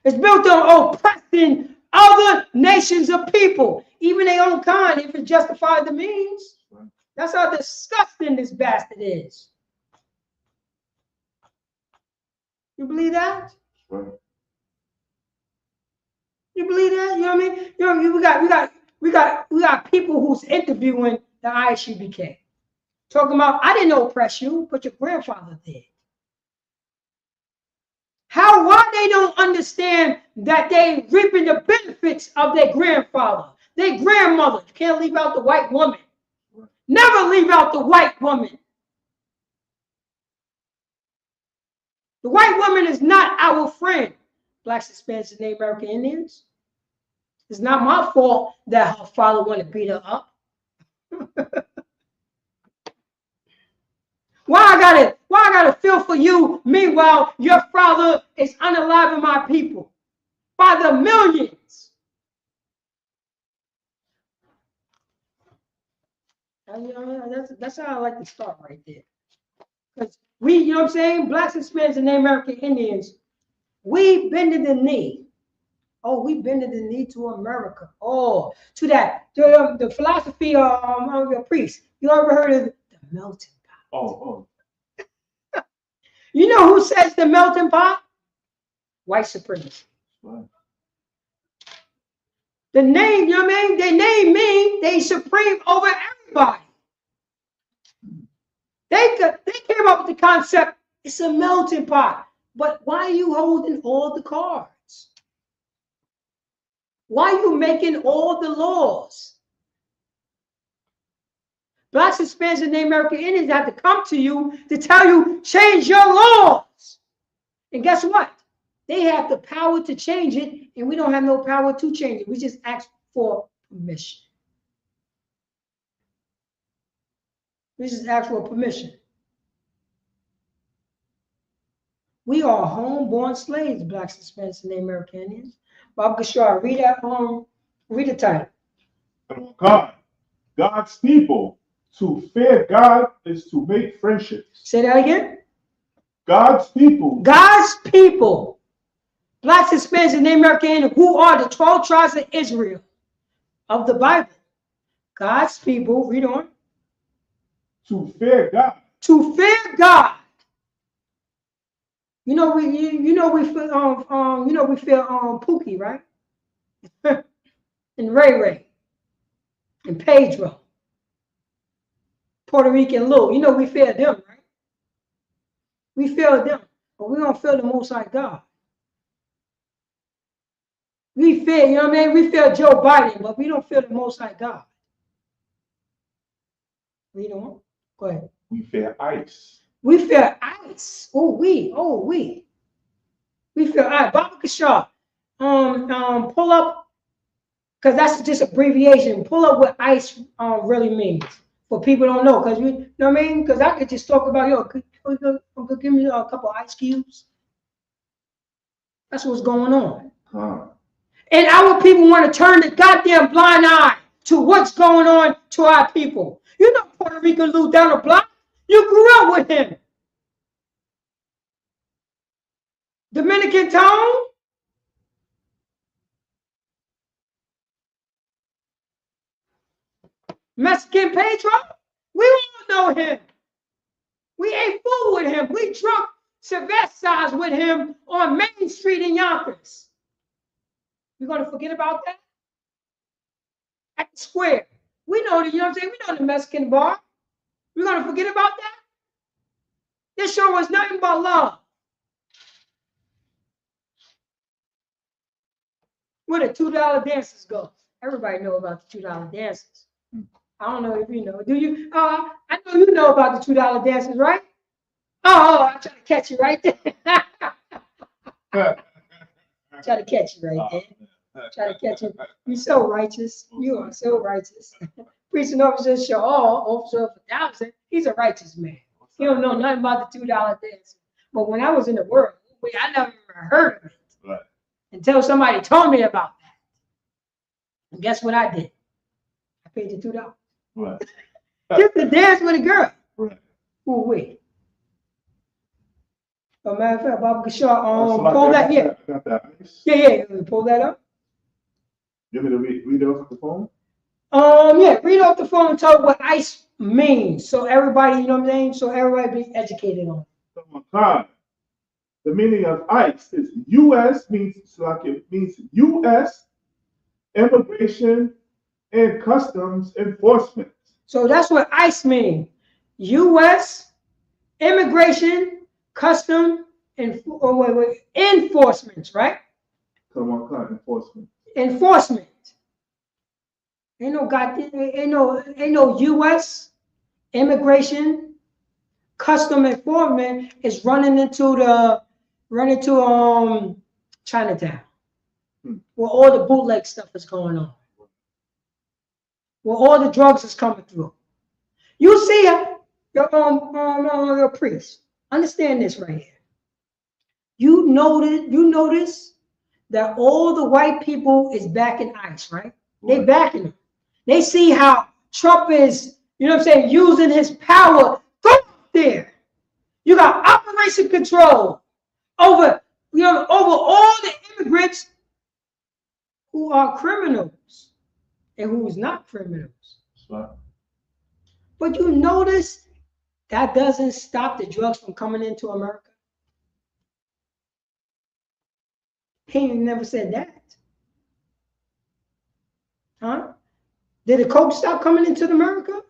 It's built on oppressing other nations of people, even their own kind, if it justifies the means. That's how disgusting this bastard is. You believe that? You believe that? You know what I mean? You know, we got people who's interviewing the ISUPK, talking about, I didn't oppress you, but your grandfather did. Why they don't understand that they reaping the benefits of their grandfather, their grandmother. You can't leave out the white woman. Never leave out the white woman. The white woman is not our friend. Blacks, Hispanics, and Native American Indians. It's not my fault that her father wanted to beat her up. Why I gotta feel for you? Meanwhile, your father is unaliving my people by the millions. That's how I like to start right there. Because we, you know what I'm saying? Blacks, Hispanics, and Native American Indians, we bended the knee. Oh, we bended the knee to America. Oh, to that, to the philosophy of your priest. You ever heard of the melting pot? You know who says the melting pot? white supremacy. Right. The name, you know what I mean? They name me, they supreme over everybody. They came up with the concept, it's a melting pot. But why are you holding all the cards? Why are you making all the laws? Blacks, Hispanics, and Native American Indians have to come to you to tell you, change your laws. And guess what? They have the power to change it, and we don't have no power to change it. We just ask for permission. We just ask for permission. We are homeborn slaves, Blacks, Hispanics, and Native American Indians. Bob Gashar, read the title. God, God's people. To fear God is to make friendships. Say that again. God's people. God's people. Blacks, Hispanics, and Native American Indians, who are the 12 tribes of Israel of the Bible. God's people, read on. To fear God. To fear God. We feel Pookie, right? And Ray Ray. And Pedro. Puerto Rican Lou. We fear them, right? We fear them. But we don't fear the Most High God. We fear, you know what I mean? We fear Joe Biden, but we don't fear the Most High God. Read on. Go ahead. We fear ICE. We fear ICE. We fear ICE. Baba Kashar, pull up, because that's just abbreviation. Pull up what ICE really means. For people don't know, because you know what I mean? Because I could just talk about, could give me a couple ice cubes. That's what's going on. And our people want to turn the goddamn blind eye to what's going on to our people. You know Puerto Rican Lou down the block? You grew up with him. Dominican Tone? Mexican Pedro? We all know him. We ate food with him. We drunk cervezas with him on Main Street in Yonkers. We're going to forget about that? At the square. We know you know what I'm saying? We know the Mexican bar. We're going to forget about that? This show was nothing but love. Where the $2 dances go. Everybody know about the $2 dances. I don't know if you know. Do you? I know you know about the $2 dances, right? Oh, I try to catch you right there. Try to catch you right there. Try to catch you. You're so righteous. You are so righteous. Preaching officer show all officer of 1,000. He's a righteous man. He don't know nothing about the $2 dance. But when I was in the world, I never even heard of it. Right. Until somebody told me about that. And guess what I did? I paid the $2. Right. Just to dance with a girl. Right. Ooh, wait. Oh, matter of fact, Bob Gashar, pull that. Yeah. Yeah. Pull that up. You want me to read it off the phone? Yeah, read off the phone and tell what ICE means. So everybody, you know what I'm saying? So everybody be educated on it. The meaning of ICE is U.S. means U.S. Immigration and Customs Enforcement. So that's what ICE means. U.S. Immigration, Custom, Enforcement, right? Enforcement. Enforcement. Ain't no U.S. Immigration, Custom Enforcement is running into Chinatown, where all the bootleg stuff is going on, where all the drugs is coming through. You see your priest. Understand this right here. You notice that all the white people is backing ICE, right? They backing them. They see how Trump is, you know what I'm saying, using his power. Go there. You got Operation Control over all the immigrants who are criminals and who's not criminals. Right. But you notice that doesn't stop the drugs from coming into America. He ain't never said that. Huh? Did the coke stop coming into America?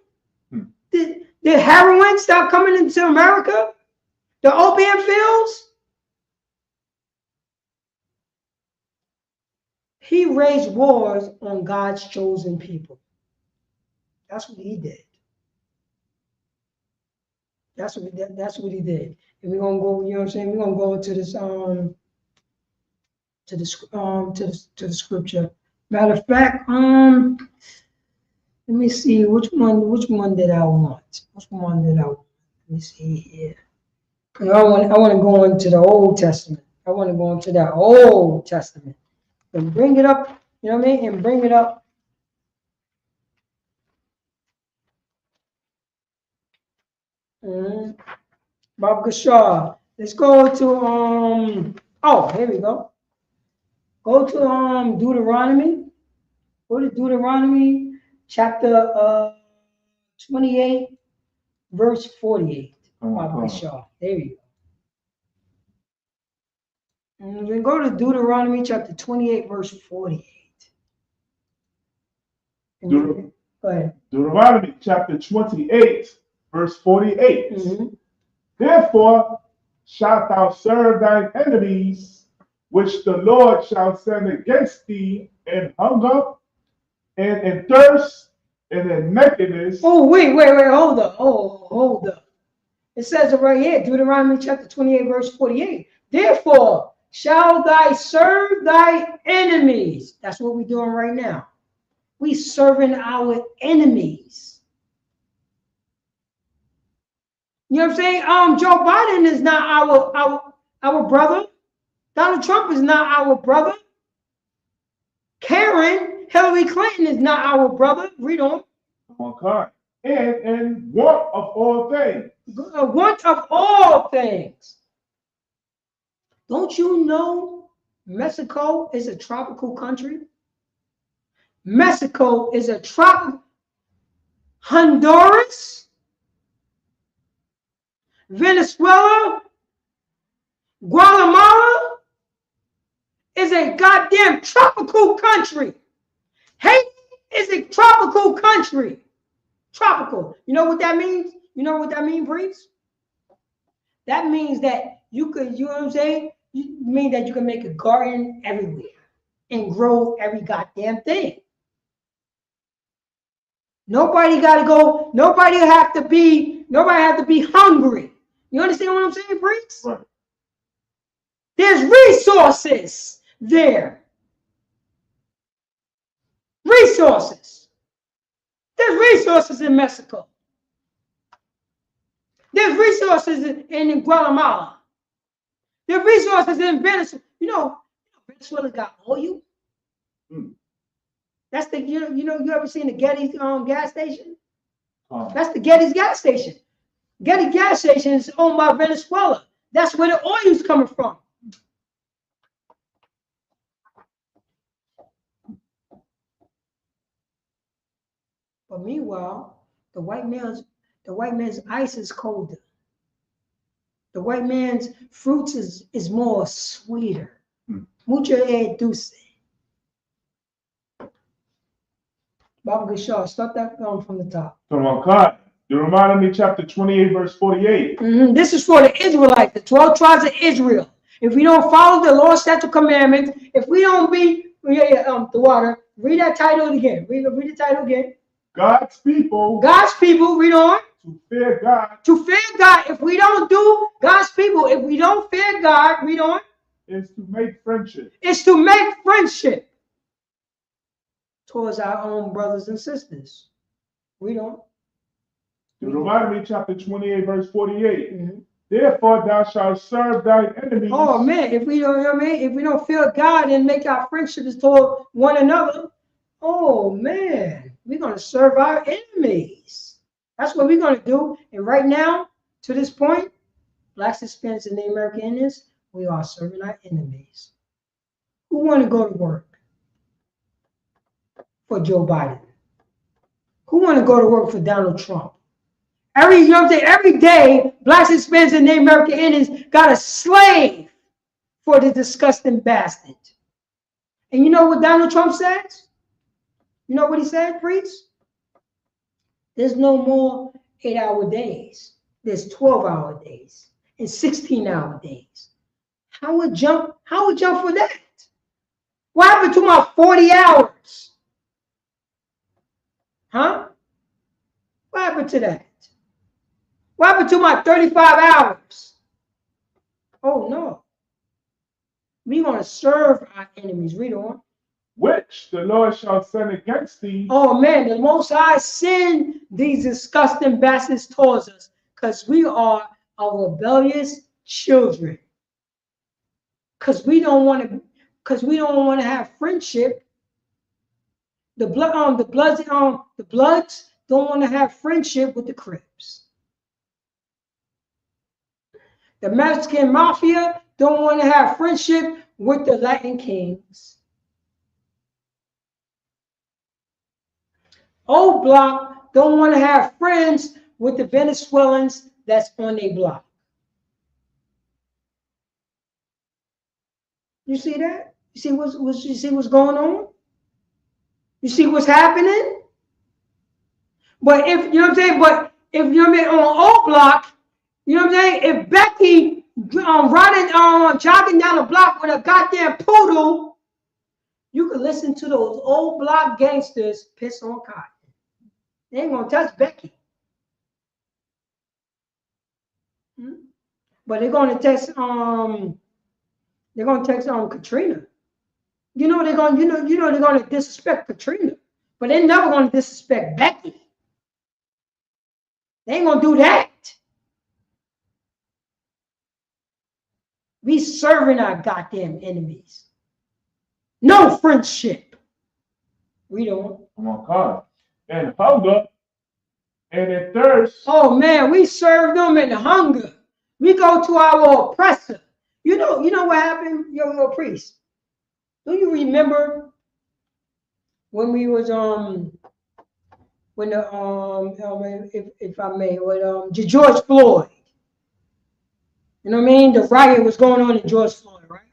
Did heroin stop coming into America? The opium fields? He raised wars on God's chosen people. That's what he did. That's what he did. And we're gonna go, you know what I'm saying? We're gonna go into this to the scripture. Matter of fact, let me see which one did I want? Which one did I want? Let me see here. Cause I want to go into the Old Testament. I want to go into that Old Testament and bring it up. You know what I mean? And bring it up. Bob Gashar. Let's go to oh, here we go. Go to Deuteronomy. Go to Deuteronomy chapter 28, verse 48. Bob Gashar. There you go. And then go to Deuteronomy chapter 28, verse 48. Go ahead. Deuteronomy chapter 28, verse 48. Therefore shalt thou serve thine enemies, which the Lord shall send against thee in hunger, and in thirst, and in nakedness. Oh, wait, hold up. Hold up. It says it right here, Deuteronomy chapter 28, verse 48. Therefore shall thou serve thy enemies. That's what we're doing right now. We serving our enemies. You know what I'm saying? Joe Biden is not our brother. Donald Trump is not our brother. Hillary Clinton is not our brother. Read on. Okay. And want of all things. Want of all things. Don't you know Mexico is a tropical country? Mexico is a tropical. Honduras, Venezuela, Guatemala is a goddamn tropical country. Haiti is a tropical country. Tropical. You know what that means? You know what that means, Breeze? That means that you could, you know what I'm saying? You mean that you can make a garden everywhere and grow every goddamn thing. Nobody got to go, nobody have to be hungry. You understand what I'm saying, Breeze? Right. There's resources there. Resources. There's resources in Mexico. There's resources in Guatemala. There's resources in Venezuela. You know, Venezuela got oil. That's the you ever seen the Getty's gas station? That's the Getty's gas station. Getty gas station is owned by Venezuela. That's where the oil's coming from. But meanwhile, the white man's ice is colder. The white man's fruits is more sweeter. Mucho dulce. Baba Gashar, start that from the top. Deuteronomy chapter 28, verse 48. This is for the Israelites, the 12 tribes of Israel. If we don't follow the Lord's statute commandments, if we don't be the water, read that title again. Read the title again. God's people. God's people, read on. To fear God. To fear God. If we don't do God's people, if we don't fear God, read on. Is to make friendship. It's to make friendship towards our own brothers and sisters. Read on. Deuteronomy chapter 28, verse 48. Therefore thou shalt serve thy enemies. Oh man, if we don't, you know what I mean? If we don't fear God and make our friendships toward one another, oh man, we're gonna serve our enemies. That's what we're gonna do. And right now, to this point, Blacks, Hispanics, and Native American Indians, we are serving our enemies. Who want to go to work for Joe Biden? Who want to go to work for Donald Trump? You know what I'm saying? Every day, Blacks, Hispanics, and Native American Indians got a slave for the disgusting bastard. And you know what Donald Trump says? You know what he said, priest? There's no more 8-hour days. There's 12-hour days and 16-hour days. How would jump for that? What happened to my 40 hours? Huh? What happened to that? What happened to my 35 hours? Oh no. We're going to serve our enemies. Read on. Which the Lord shall send against thee. Oh man, the Most High send these disgusting bastards towards us because we are a rebellious children. Because we don't want to have friendship. The bloods don't want to have friendship with the Crips. The Mexican Mafia don't want to have friendship with the Latin Kings. Old Block don't want to have friends with the Venezuelans that's on their block. You see that? You see what's going on? You see what's happening? But if you know what I'm saying, on Old Block, you know what I'm saying, if Becky jogging down the block with a goddamn poodle, you can listen to those Old Block gangsters piss on cotton. They ain't gonna touch Becky. But they're gonna text Katrina. You know they're gonna disrespect Katrina, but they're never gonna disrespect Becky. They ain't gonna do that. We serving our goddamn enemies. No friendship. We don't. Come on, God. And hunger and in thirst. Oh man, we serve them in hunger. We go to our oppressor. You know what happened, yo priest? Do you remember when we was when the if I may, with George Floyd? You know what I mean? The riot was going on in George Floyd, right?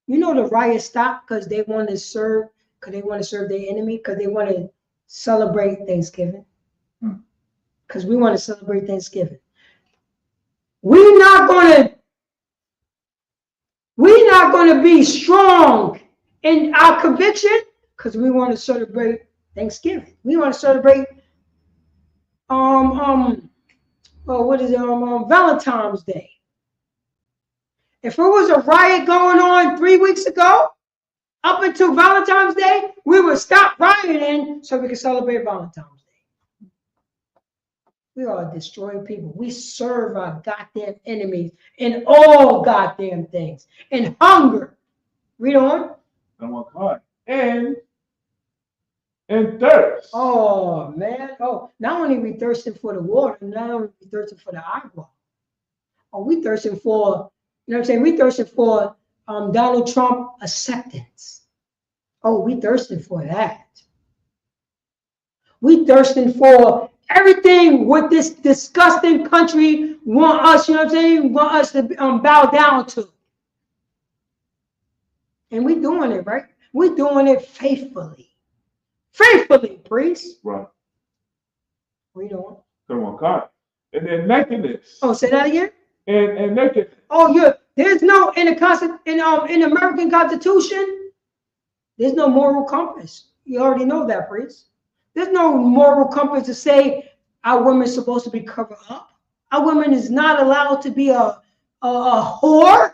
You know the riot stopped because they want to serve their enemy, because they want to celebrate Thanksgiving. Because we want to celebrate Thanksgiving. We're not gonna be strong in our conviction because we want to celebrate Thanksgiving. We want to celebrate Valentine's Day. If it was a riot going on 3 weeks ago, up until Valentine's Day, we would stop rioting so we can celebrate Valentine's Day. We are destroying people. We serve our goddamn enemies in all goddamn things. In hunger. Read on. Come on, God. And thirst. Oh man. Oh, not only we thirsting for the water, not only we thirsting for the agua. Oh, we thirsting for, you know what I'm saying? We thirsting for Donald Trump acceptance. Oh, we thirsting for that. We thirsting for everything what this disgusting country want us, you know what I'm saying? Want us to bow down to. And we doing it, right? We're doing it faithfully. Faithfully, priest. Right. Read on. Come on, God. And then nakedness. Oh, say that again? And nakedness. Oh, yeah. There's no in the American Constitution, there's no moral compass. You already know that, priest. There's no moral compass to say our women are supposed to be covered up. Our woman is not allowed to be a whore.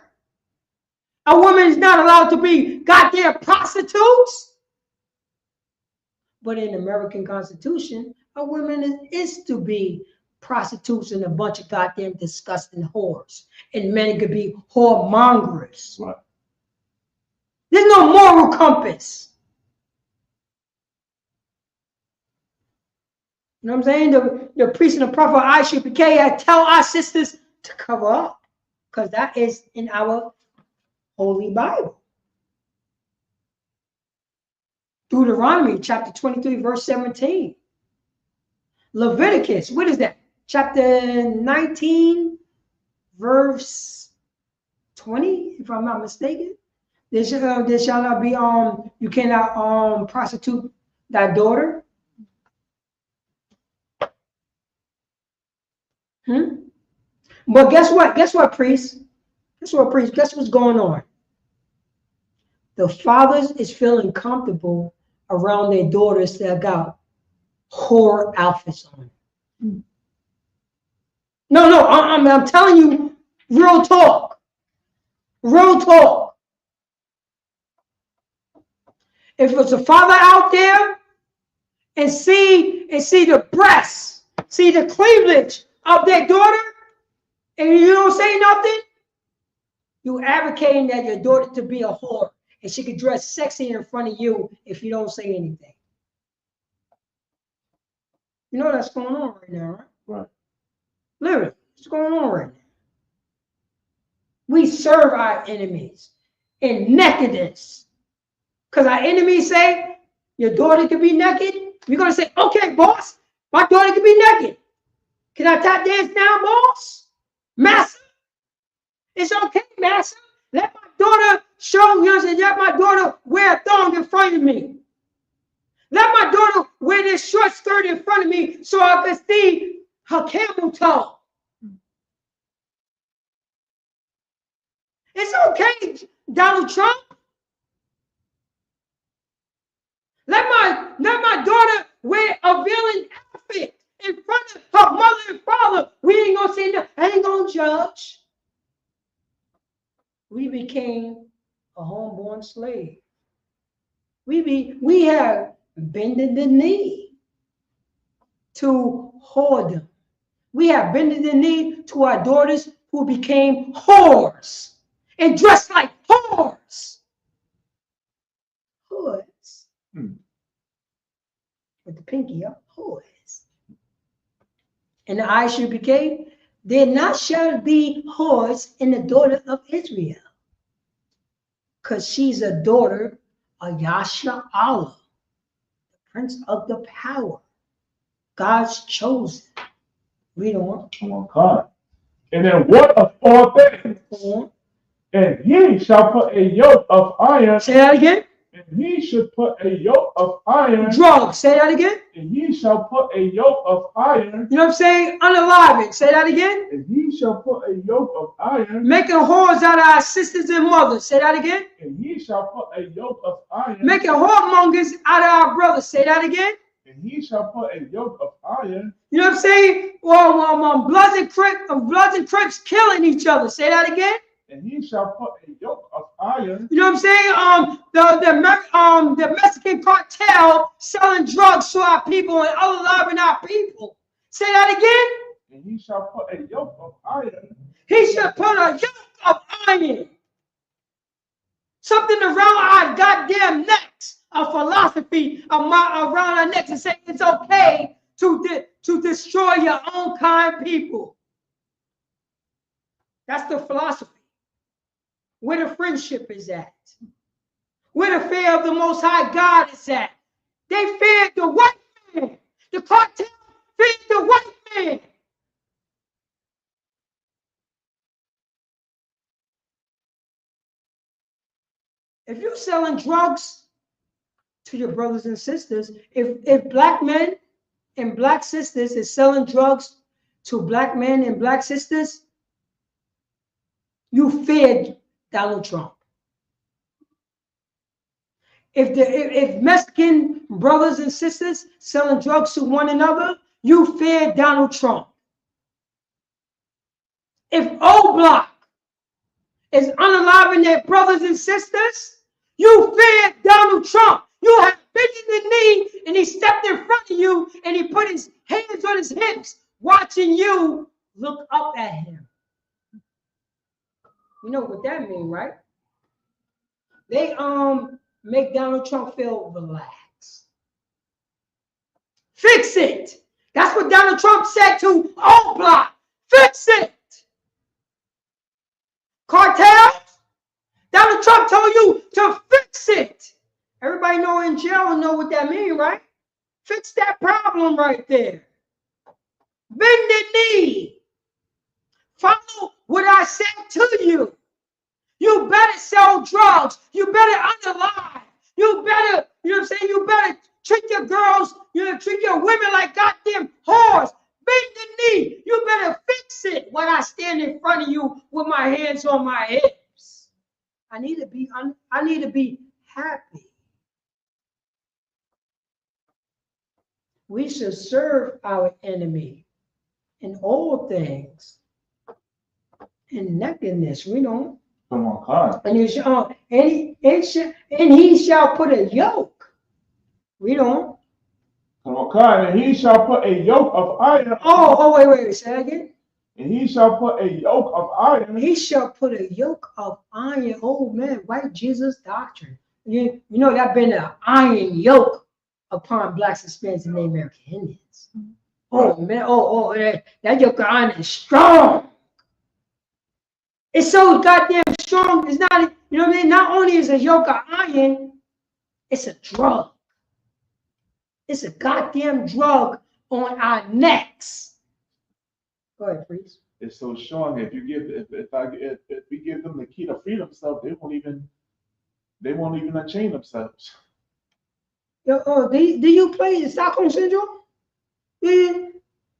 A woman is not allowed to be goddamn prostitutes. But in the American Constitution, a woman is to be prostitutes and a bunch of goddamn disgusting whores. And men could be whoremongers. Right. There's no moral compass. You know what I'm saying? The priest and the prophet ISUPK tell our sisters to cover up. Because that is in our Holy Bible. Deuteronomy chapter 23, verse 17. Leviticus, what is that? Chapter 19, verse 20, if I'm not mistaken. There shall not be you cannot prostitute thy daughter. But guess what? Guess what, priest? Guess what, priest? Guess what's going on? The fathers is feeling comfortable around their daughters that got whore outfits on. No, I'm telling you, real talk. Real talk. If it's a father out there and see the breasts, see the cleavage of their daughter, and you don't say nothing, you advocating that your daughter to be a whore, and she could dress sexy in front of you if you don't say anything. You know that's going on right now, right? Right. Literally, what's going on right now? We serve our enemies in nakedness. Because our enemies say, your daughter can be naked. We're going to say, okay, boss, my daughter can be naked. Can I tap dance now, boss? Master? It's okay, master. Let my daughter show you, and let my daughter wear a thong in front of me. Let my daughter wear this short skirt in front of me so I can see her camel toe. It's okay, Donald Trump. Let my daughter wear a villain outfit in front of her mother and father. We ain't gonna say no. I ain't gonna judge. We became a homeborn slave. We have bended the knee to whoredom. We have bended the knee to our daughters who became whores and dressed like whores. Whores. With the pinky up, whores. And the ISUPK, there not shall be whores in the daughter of Israel. Because she's a daughter of Yasha Allah, the Prince of the Power, God's chosen. Read on. Oh, God. And then what of all things? And ye shall put a yoke of iron. Say that again. And ye should put a yoke of iron. Drug. Say that again. And ye shall put a yoke of iron. You know what I'm saying? Unalive it. Say that again. And ye shall put a yoke of iron. Making whores out of our sisters and mothers. Say that again. And ye shall put a yoke of iron. Making whoremongers out of our brothers. Say that again. And he shall put a yoke of iron. You know what I'm saying? Well, Bloods and Crips killing each other. Say that again. And he shall put a yoke of iron. You know what I'm saying? The Mexican cartel selling drugs to our people and unaliving our people. Say that again. And he shall put a yoke of iron. He should put a yoke of iron. Something around our goddamn necks. A philosophy around our necks and say it's okay to destroy your own kind people. That's the philosophy. Where the friendship is at. Where the fear of the Most High God is at. They feared the white man. The cartel feared the white man. If you're selling drugs to your brothers and sisters, if black men and black sisters is selling drugs to black men and black sisters, you feared Donald Trump. If Mexican brothers and sisters selling drugs to one another, you fear Donald Trump. If O Block is unaliving their brothers and sisters, you fear Donald Trump. You have bended the knee and he stepped in front of you and he put his hands on his hips watching you look up at him. You know what that means, right? They make Donald Trump feel relaxed. Fix it. That's what Donald Trump said to O Block. Fix it. Cartels, Donald Trump told you to fix it. Everybody know in jail know what that means, right? Fix that problem right there. Bend the knee. Follow what I said to you. You better sell drugs. You better underlie. You better, you know what I'm saying? You better treat your girls, treat your women like goddamn whores. Bend the knee. You better fix it when I stand in front of you with my hands on my hips. I need to be happy. We should serve our enemy in all things. In nakedness, we don't. Come on, God. And you shall, and he shall put a yoke. We don't. Come on, God. And he shall put a yoke of iron. Wait. Say that again. And he shall put a yoke of iron. He shall put a yoke of iron. Oh man, white Jesus doctrine. You know that been an iron yoke upon blacks, Hispanics, and Native American Indians. Oh man, that yoke of iron is strong. It's so goddamn strong. It's not, you know what I mean? Not only is a yoke of iron, it's a drug. It's a goddamn drug on our necks. Go ahead, please. It's so strong. If you give, if we give them the key to free themselves, they won't even unchain themselves. Do you play the Stockholm Syndrome? Yeah,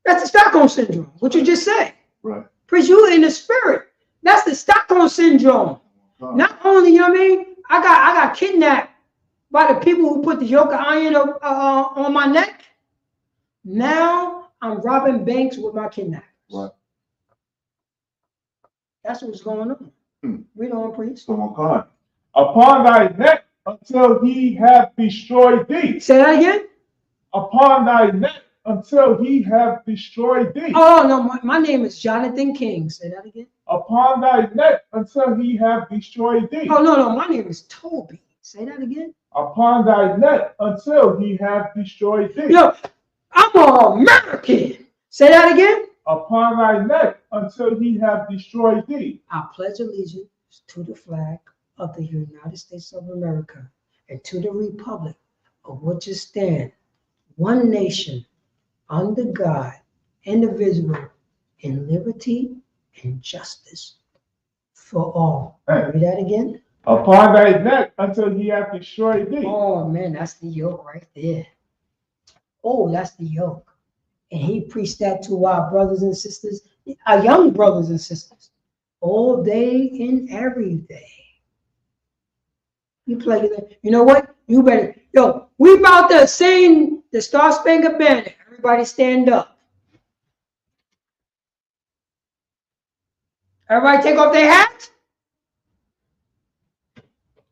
that's the Stockholm Syndrome. What you just said. Right. Priest, you in the spirit. That's the Stockholm Syndrome. Not only, you know what I mean? I got kidnapped by the people who put the yoke of iron on my neck. Now I'm robbing banks with my kidnappers. Right. That's what's going on. We don't preach. Come on, God. Upon thy neck until he have destroyed thee. Say that again. Upon thy neck until he have destroyed thee. Oh no, my name is Jonathan King. Say that again. Upon thy neck until he have destroyed thee. Oh no, my name is Toby. Say that again. Upon thy neck until he have destroyed thee. Yo, I'm an American. Say that again. Upon thy neck until he have destroyed thee. I pledge allegiance to the flag of the United States of America and to the republic of which it stands, one nation, under God, indivisible, in liberty and justice for all. Read that again. Upon thy neck until he have destroyed thee. Oh man, that's the yoke right there. Oh, that's the yoke. And he preached that to our brothers and sisters, our young brothers and sisters, all day and every day. You play it. You know what? You better, we about to sing the Star Spangled Banner. Everybody stand up. Everybody take off their hats.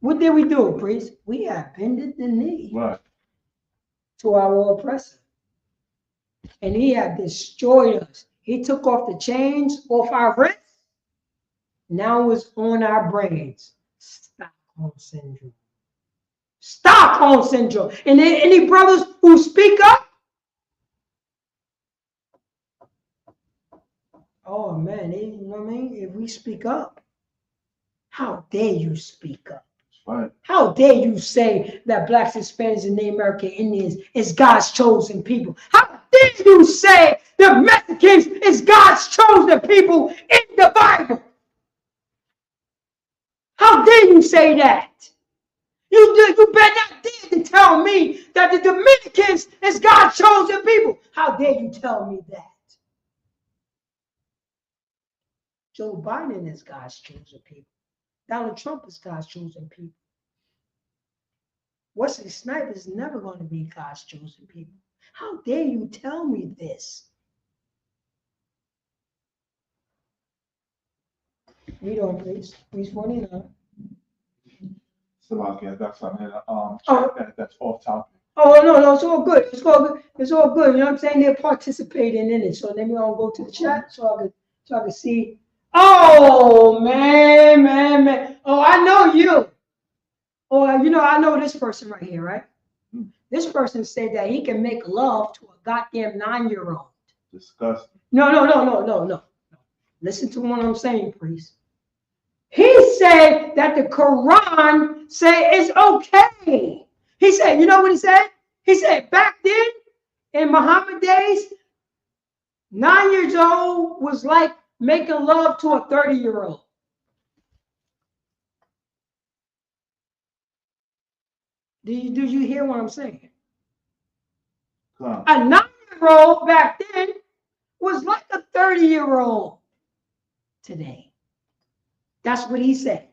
What did we do, priest? We have bended the knee to our oppressor. And he had destroyed us. He took off the chains off our wrists. Now it's on our brains. Stockholm Syndrome. Stockholm Syndrome. And any brothers who speak up? Oh man, you know what I mean? If we speak up, how dare you speak up? Right. How dare you say that blacks, Hispanics, and Native American Indians is God's chosen people? How dare you say the Mexicans is God's chosen people in the Bible? How dare you say that? You better not dare to tell me that the Dominicans is God's chosen people. How dare you tell me that? Joe Biden is God's chosen people. Donald Trump is God's chosen people. Wesley Snipes is never going to be God's chosen people. How dare you tell me this? Read on, please. Please 49. So I got something that's off topic. Oh no, it's all good. It's all good. It's all good. You know what I'm saying? They're participating in it. So let me all go to the chat so I can see. Oh man. Oh, I know you. Oh, I know this person right here, right? This person said that he can make love to a goddamn 9-year-old. Disgusting. No. Listen to what I'm saying, priest. He said that the Quran say it's okay. He said, you know what he said? He said back then, in Muhammad days, 9 years old was like making love to a 30-year-old. Do you hear what I'm saying? A 9-year-old back then was like a 30-year-old today. That's what he said.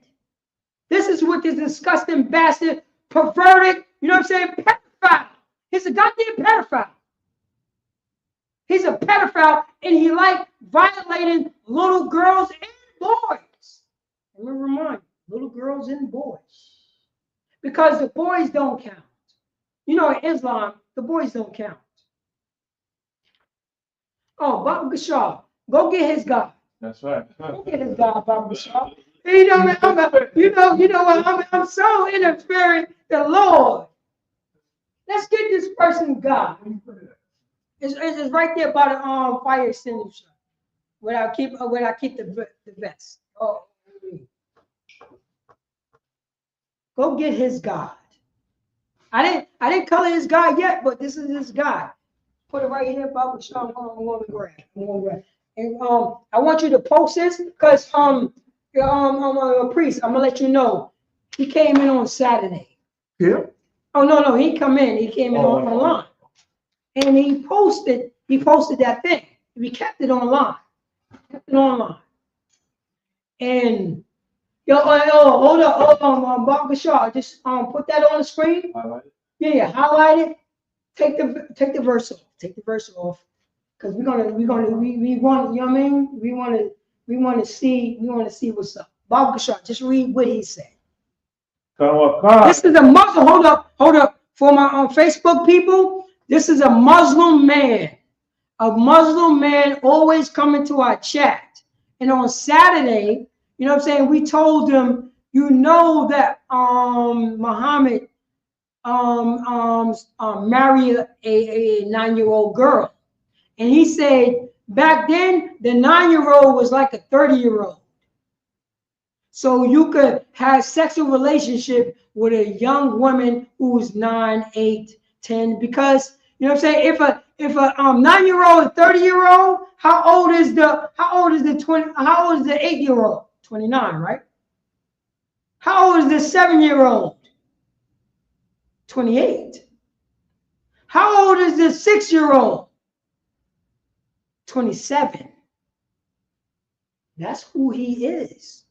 This is what this disgusting bastard, perverted, you know what I'm saying, pedophile. He's a goddamn pedophile. He's a pedophile, and he like violating little girls and boys. Let me remind you, little girls and boys. Because the boys don't count. You know, in Islam, the boys don't count. Oh, Baba Gashar, go get his God. That's right. Go get his God, Baba Gashar. You know, what? I'm so in the spirit, the Lord. Let's get this person God. It's right there by the fire extinguisher. Where I keep the vest. Oh, go get his God. I didn't color his God yet, but this is his God. Put it right here, Baba Gashar. I'm going to grab. And I want you to post this because a priest, I'm gonna let you know. He came in on Saturday. Yeah. Oh no, he came in online. And he posted that thing. We kept it online. And hold on, Baba Gashar, just put that on the screen. Highlight it. Yeah, highlight it. Take the verse off. Take the verse off. Because we want, you know what I mean? We want to see what's up. Baba Gashar, just read what he said. This is a Muslim. Hold up. For my Facebook people, this is a Muslim man. A Muslim man always coming to our chat. And on Saturday, you know what I'm saying, we told him, you know that Muhammad married a 9-year-old girl. And he said back then, the 9-year-old was like a 30-year-old. So you could have sexual relationship with a young woman who's 9, 8, 10, because you know what I'm saying. If a 9-year-old and 30-year-old, how old is the 8-year-old? 29, right? How old is the 7-year-old? 28. How old is the 6-year-old? 27. That's who he is.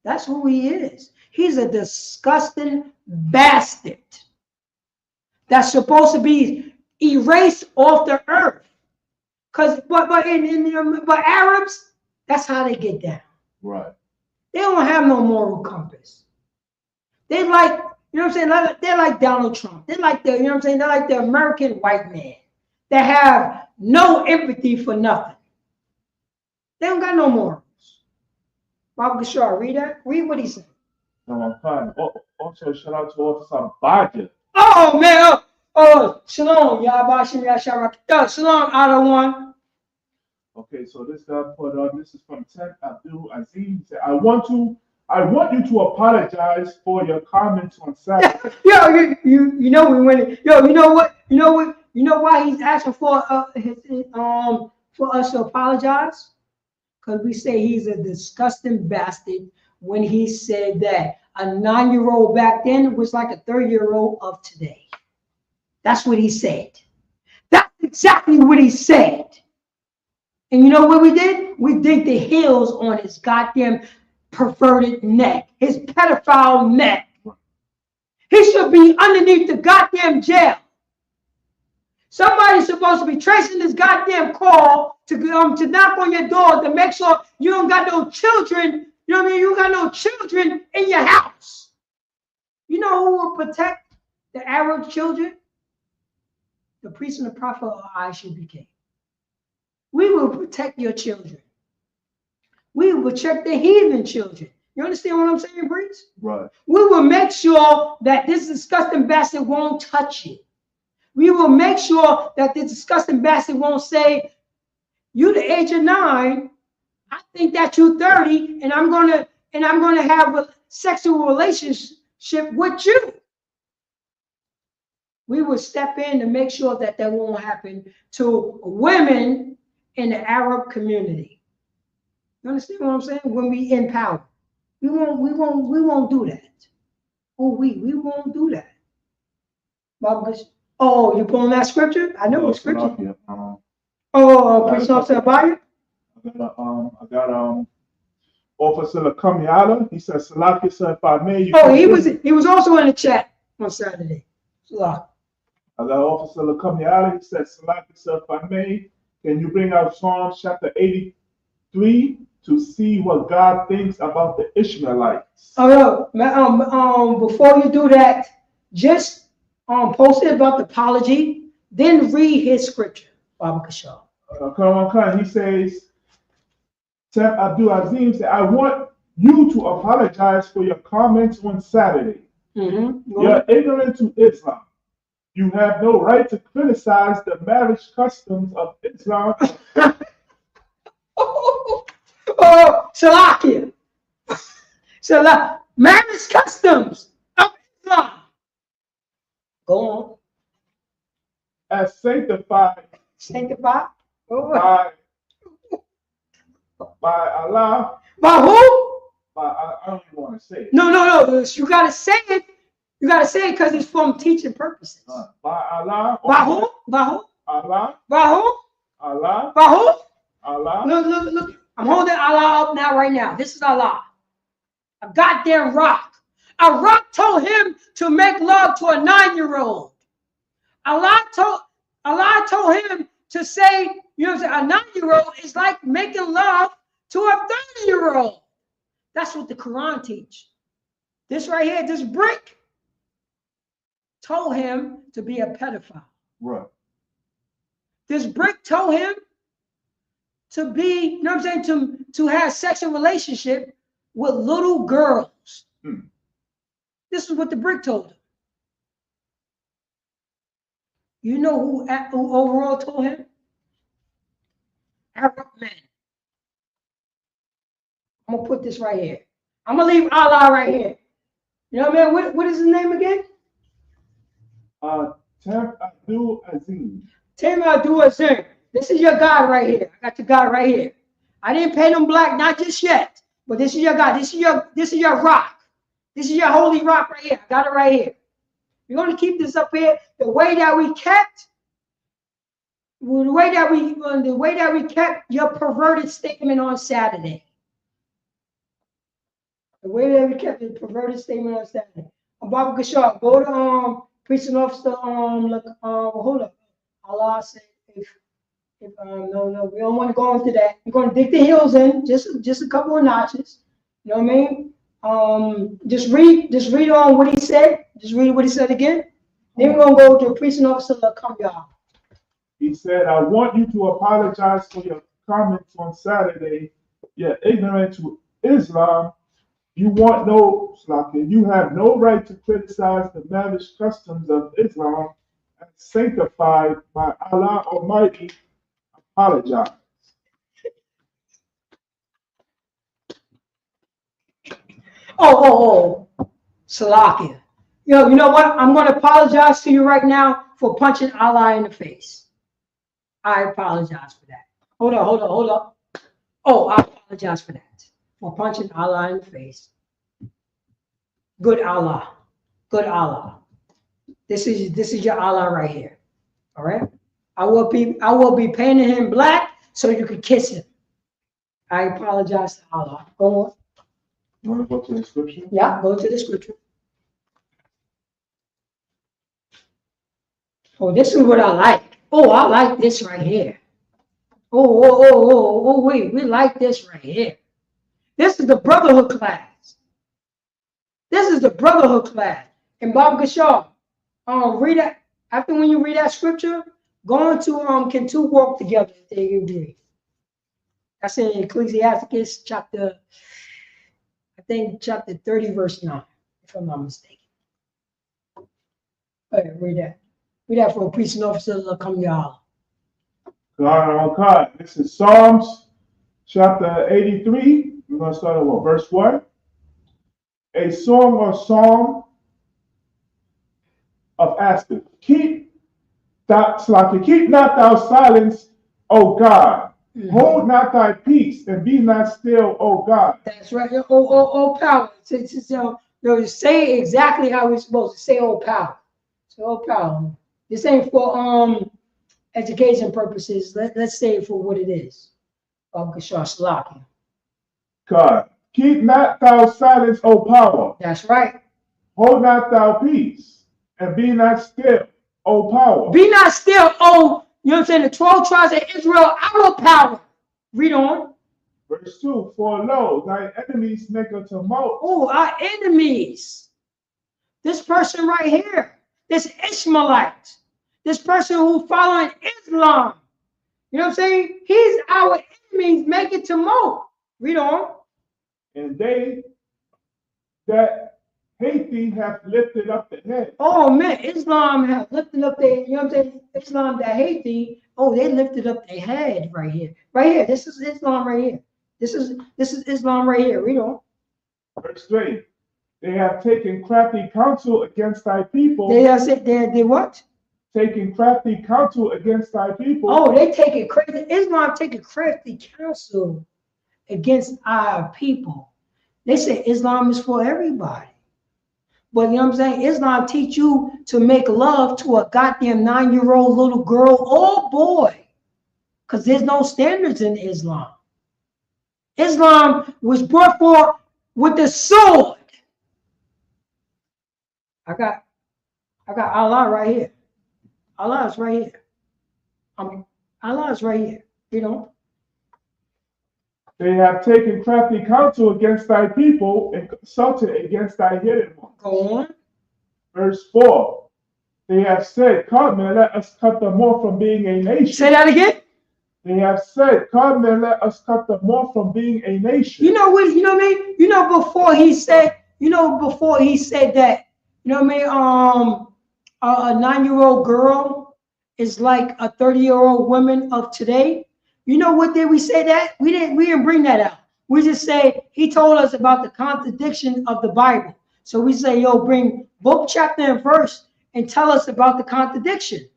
That's who he is. He's a disgusting bastard that's supposed to be erased off the earth. But Arabs, that's how they get down. Right. They don't have no moral compass. They like, you know what I'm saying? They're like Donald Trump. They're like you know what I'm saying? They're like the American white man that have no empathy for nothing. They don't got no morals. Baba Gashar, read that. Read what he said. No, I'm fine. Also, shout out to Officer Badger. Oh man! Oh, shalom, Yabashim Yasharak. Shalom, out of one. Okay, so this guy put on. This is from Ted Abdul Aziz. He said, I want you to apologize for your comments on Saturday. Yo, you know we winning. Yo, you know what? You know why he's asking for us to apologize? Because we say he's a disgusting bastard when he said that a 9-year-old back then was like a 30-year-old of today. That's what he said. That's exactly what he said. And you know what we did? We digged the heels on his goddamn perverted neck, his pedophile neck. He should be underneath the goddamn jail. Somebody's supposed to be tracing this goddamn call to knock on your door to make sure you don't got no children. You know what I mean? You got no children in your house. You know who will protect the Arab children? The priest and the prophet of ISUPK. We will protect your children. We will check the heathen children. You understand what I'm saying, priest? Right. We will make sure that this disgusting bastard won't touch it. We will make sure that this disgusting bastard won't say, you the age of 9, I think that you 30, and I'm gonna have a sexual relationship with you. We will step in to make sure that that won't happen to women in the Arab community. You understand what I'm saying? When we in power, we won't do that. Oh, we won't do that. Oh, you pulling that scripture? I know what scripture. Preaching officer Abaya? I got Officer Lakamiala. He said, Salaki, sir, if I may. He was also in the chat on Saturday. Salaki. I got Officer Lakamiala. He said, Salaki, sir, if I may. Can you bring out Psalms chapter 83 to see what God thinks about the Ishmaelites? Oh, no. Before you do that, just post it about the apology, then read his scripture, Baba Kashaw. He says, Sam Abdul Azim said, I want you to apologize for your comments on Saturday. You're ignorant to Islam. You have no right to criticize the marriage customs of Islam. Salakia. Marriage customs of Islam. Go on. As sanctified. Sanctified? By Allah. By who? I don't even want to say it. No. You gotta say it. You gotta say it because it's from teaching purposes. By Allah. By who? By who? Allah. By who? Allah. By who? Allah. Look. I'm holding Allah up now, right now. This is Allah. A goddamn rock. A rock told him to make love to a 9-year-old. Allah told him to say, you know, a 9-year-old is like making love to a 30-year-old. That's what the Quran teaches. This right here, this brick, told him to be a pedophile. Right. This brick told him to be, you know what I'm saying, to have sexual relationship with little girls. This is what the brick told him. You know who overall told him? Arab men. I'm gonna put this right here. I'm gonna leave Allah right here. You know what I mean? What is his name again? Tam Abdul Azim. Tam Abdul Azim. This is your God right here. I got your God right here. I didn't paint him black, not just yet. But this is your God. This is your rock. This is your holy rock right here. I got it right here. We're going to keep this up here. The way that we kept your perverted statement on Saturday. The way that we kept the perverted statement on Saturday. Baba Kashaw, go to preaching officer. Hold up. Allah said no, we don't want to go into that. We're going to dig the heels in just a couple of notches. You know what I mean? Just read on what he said. Just read what he said again. Then we're going to go to a preaching officer. Come, y'all. He said, I want you to apologize for your comments on Saturday. You're ignorant to Islam. You have no right to criticize the marriage customs of Islam and sanctified by Allah Almighty. Apologize. Salakia. Yo, you know what? I'm going to apologize to you right now for punching Allah in the face. I apologize for that. Hold up. Oh, I apologize for that. For punching Allah in the face. Good Allah. This is your Allah right here. All right? I will be painting him black so you can kiss him. I apologize to Allah. Go on. You want to go to the scripture? Yeah, go to the scripture. Oh, this is what I like. Oh, I like this right here. Wait, we like this right here. This is the brotherhood class. And Bob Gashaw, read that. After when you read that scripture, go into can two walk together if they agree. That's in Ecclesiasticus chapter 30, verse 9, if I'm not mistaken. All right, read that. Read that for a preaching officer to come y'all. God. This is Psalms chapter 83. We're going to start at verse 1. A song or psalm of asking. Keep not thou silence, O God. Hold not thy peace and be not still, O God. That's right. Oh, power. Say exactly how we're supposed to say, oh, power. So power. This ain't for education purposes. Let's say it for what it is. God, keep not thou silence, O power. That's right. Hold not thou peace, and be not still, O power. Be not still, O, you know what I'm saying? The 12 tribes of Israel, our power. Read on. Verse 2, for lo, thy enemies make a tumult. Oh, our enemies. This person right here, this Ishmaelite, this person who following Islam, you know what I'm saying? He's our enemies making tumult. Read on. And they that hate thee have lifted up the head. Oh man, Islam have lifted up their, you know what I'm saying? Islam that hate thee, oh, they lifted up their head right here. Right here. This is Islam right here. This is Islam right here. Read on. Verse 3. They have taken crafty counsel against thy people. They have said they what? Taking crafty counsel against thy people. Oh, they taking crazy. Islam taking crafty counsel against our people. They say Islam is for everybody. But you know what I'm saying? Islam teach you to make love to a goddamn 9-year-old little girl or boy. Because there's no standards in Islam. Islam was brought forth with the sword. I got Allah right here. Allah is right here. Allah is right here. You know? They have taken crafty counsel against thy people and consulted against thy hidden ones. Go on. Verse 4. They have said, come and let us cut them off from being a nation. Say that again. They have said, come and let us cut them off from being a nation. You know what? You know what I mean? You know before he said that, you know what I mean? A 9-year-old girl is like a 30-year-old woman of today. You know what did we say that? We didn't bring that out. We just say he told us about the contradiction of the Bible. So we say, yo, bring book, chapter, and verse and tell us about the contradiction.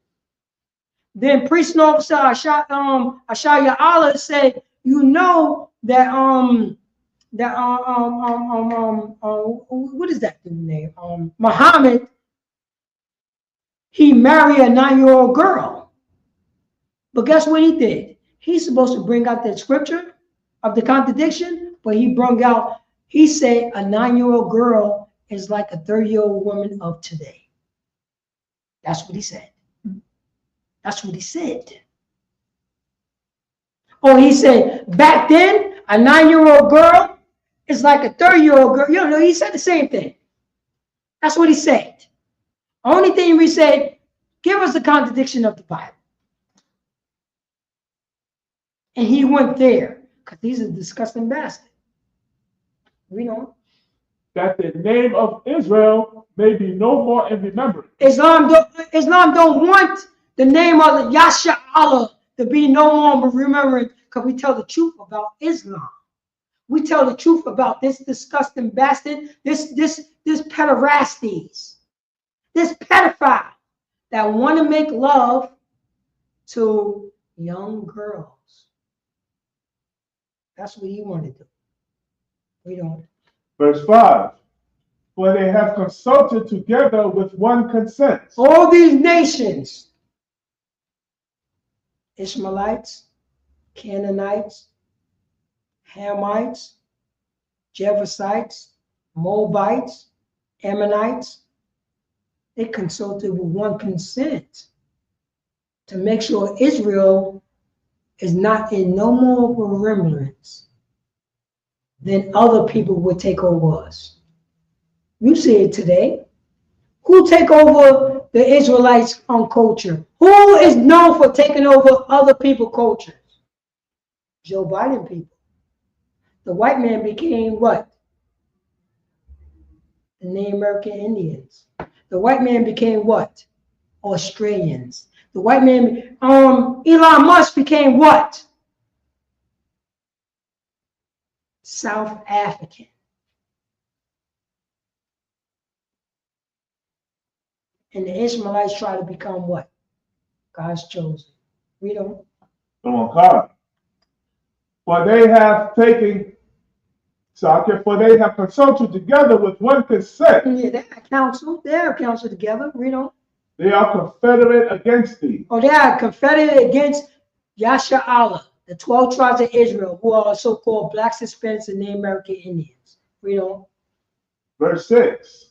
Then priest and officer Ashaya Allah said, you know that what is that dude's name? Muhammad, he married a 9-year-old girl. But guess what he did? He's supposed to bring out that scripture of the contradiction, but he said a 9-year-old girl is like a 30-year-old woman of today. That's what he said. That's what he said. Oh, he said back then, a 9-year-old girl is like a 30-year-old girl. You know, he said the same thing. That's what he said. Only thing we said, give us the contradiction of the Bible. And he went there because he's a disgusting bastard. We know. That the name of Israel may be no more in remembrance. Islam don't want the name of the Yasha Allah to be no longer remembered because we tell the truth about Islam. We tell the truth about this disgusting bastard, this pederastes, this pedophile that want to make love to young girls. That's what he wanted to do. We don't. Verse 5. For they have consulted together with one consent. All these nations, Ishmaelites, Canaanites, Hamites, Jebusites, Moabites, Ammonites, they consulted with one consent to make sure Israel is not in no more remembrance than other people would take over us. You see it today. Who take over the Israelites on culture? Who is known for taking over other people's cultures? Joe Biden people. The white man became what? The Native American Indians. The white man became what? Australians. The white man, Elon Musk became what? South African. And the Ishmaelites try to become what? God's chosen. We don't. Come on, God. For they have taken, for they have consulted together with one consent. Yeah, they have counsel. They have counsel together. We don't. They are confederate against thee. Or they are confederate against Yasha Allah, the 12 tribes of Israel, who are so-called blacks, Hispanics, and Native American Indians. Read on. Verse 6.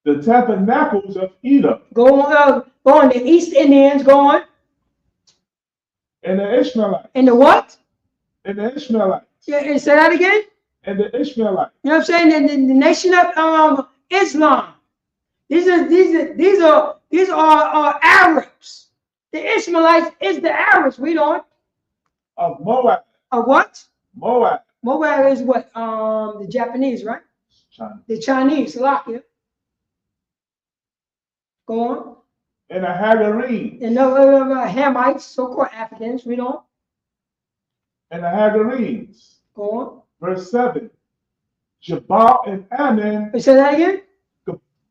The tabernacles of Edom. Go on. The East Indians, go on. And the Ishmaelites. And the what? And the Ishmaelites. Yeah, and say that again. And the Ishmaelites. You know what I'm saying? The nation of Islam. These are Arabs. The Ishmaelites is the Arabs. Read on. Of Moab. Of what? Moab. Moab is what? The Japanese, right? China. The Chinese, Salakia. Go on. And the Hagarenes. And the Hamites, so-called Africans. Read on. And the Hagarenes. Go on. Verse 7. Jabal and Ammon. Say that again.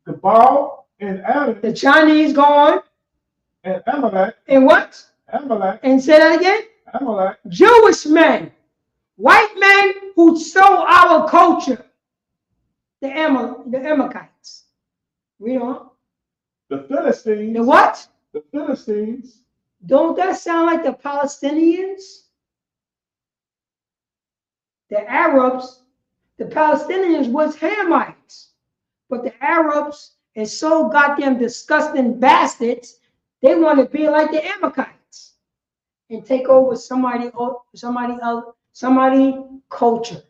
Jabal and Ammon. The Chinese, go on. And Amalek. And what? Amalek. And say that again. Amalek. Jewish men. White men who stole our culture. The Amalekites. Read on. The Philistines. The what? The Philistines. Don't that sound like the Palestinians? The Arabs, the Palestinians was Hamites. But the Arabs is so goddamn disgusting bastards, they want to be like the Amalekites and take over somebody culture.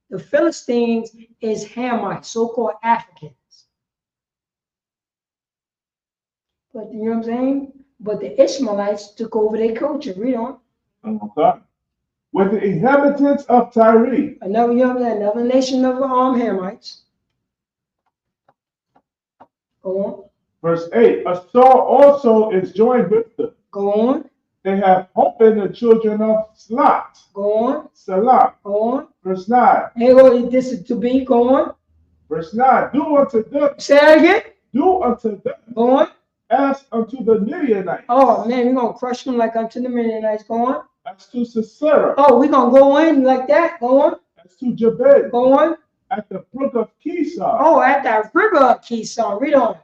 The Philistines is Hamites, so-called Africans. But you know what I'm saying? But the Ishmaelites took over their culture. Read on. Okay. With the inhabitants of Tyre. Another nation of Hamites. Go on. Verse 8. A star also is joined with them. Go on. They have hope in the children of Slot. Go on. Salah. Go on. Verse 9. Hey, well, this is to be. Go on. Verse 9. Do unto them. Say that again. Do unto them. Go on. As unto the Midianites. Oh, man, we're going to crush them like unto the Midianites. Go on. As to Sisera. Oh, we're going to go in like that. Go on. As to Jabez. Go on. At the brook of Kishon. Oh, at that river of Kishon. Read on.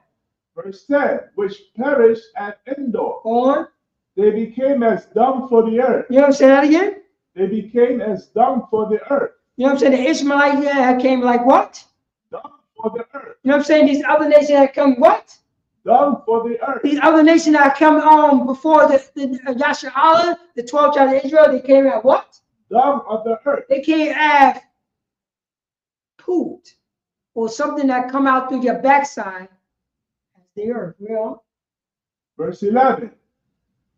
Verse 10. Which perished at Endor. Go on. They became as dung for the earth. You know what I'm saying? That again? They became as dung for the earth. You know what I'm saying? The Ishmaelites came like what? Dung for the earth. You know what I'm saying? These other nations that come what? Dung for the earth. These other nations that come before the Yasha Allah, the 12 tribes of Israel, they came at what? Dung of the earth. They came at poot or something that come out through your backside as the earth. You know? Verse 11.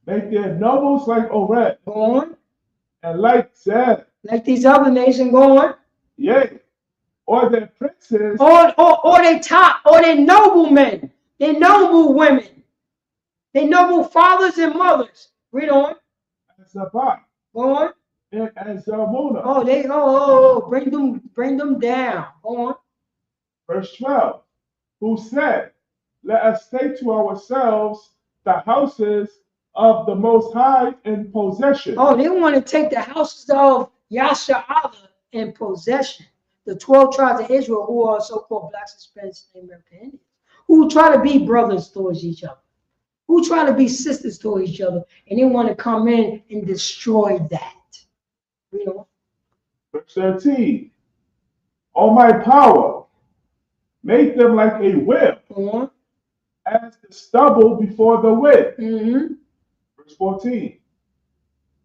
Make their nobles like Oreb. Go on. And like Zeb. Like these other nations. Go on. Yea. Or their princes. Or they top, or they noblemen. They noble women. They noble fathers and mothers. Read on. And Zabak. Go on. And Zalmunna. Bring them down. Go on. Verse 12. Who said, let us take to ourselves the houses of the Most High in possession. Oh, they want to take the houses of Yasha Allah in possession. The 12 tribes of Israel, who are so-called blacks, Hispanics, and American Indians, who try to be brothers towards each other, who try to be sisters towards each other, and they want to come in and destroy that. You know. Verse 13. O my power, make them like a whip, as the stubble before the wind. Mm-hmm. Verse 14.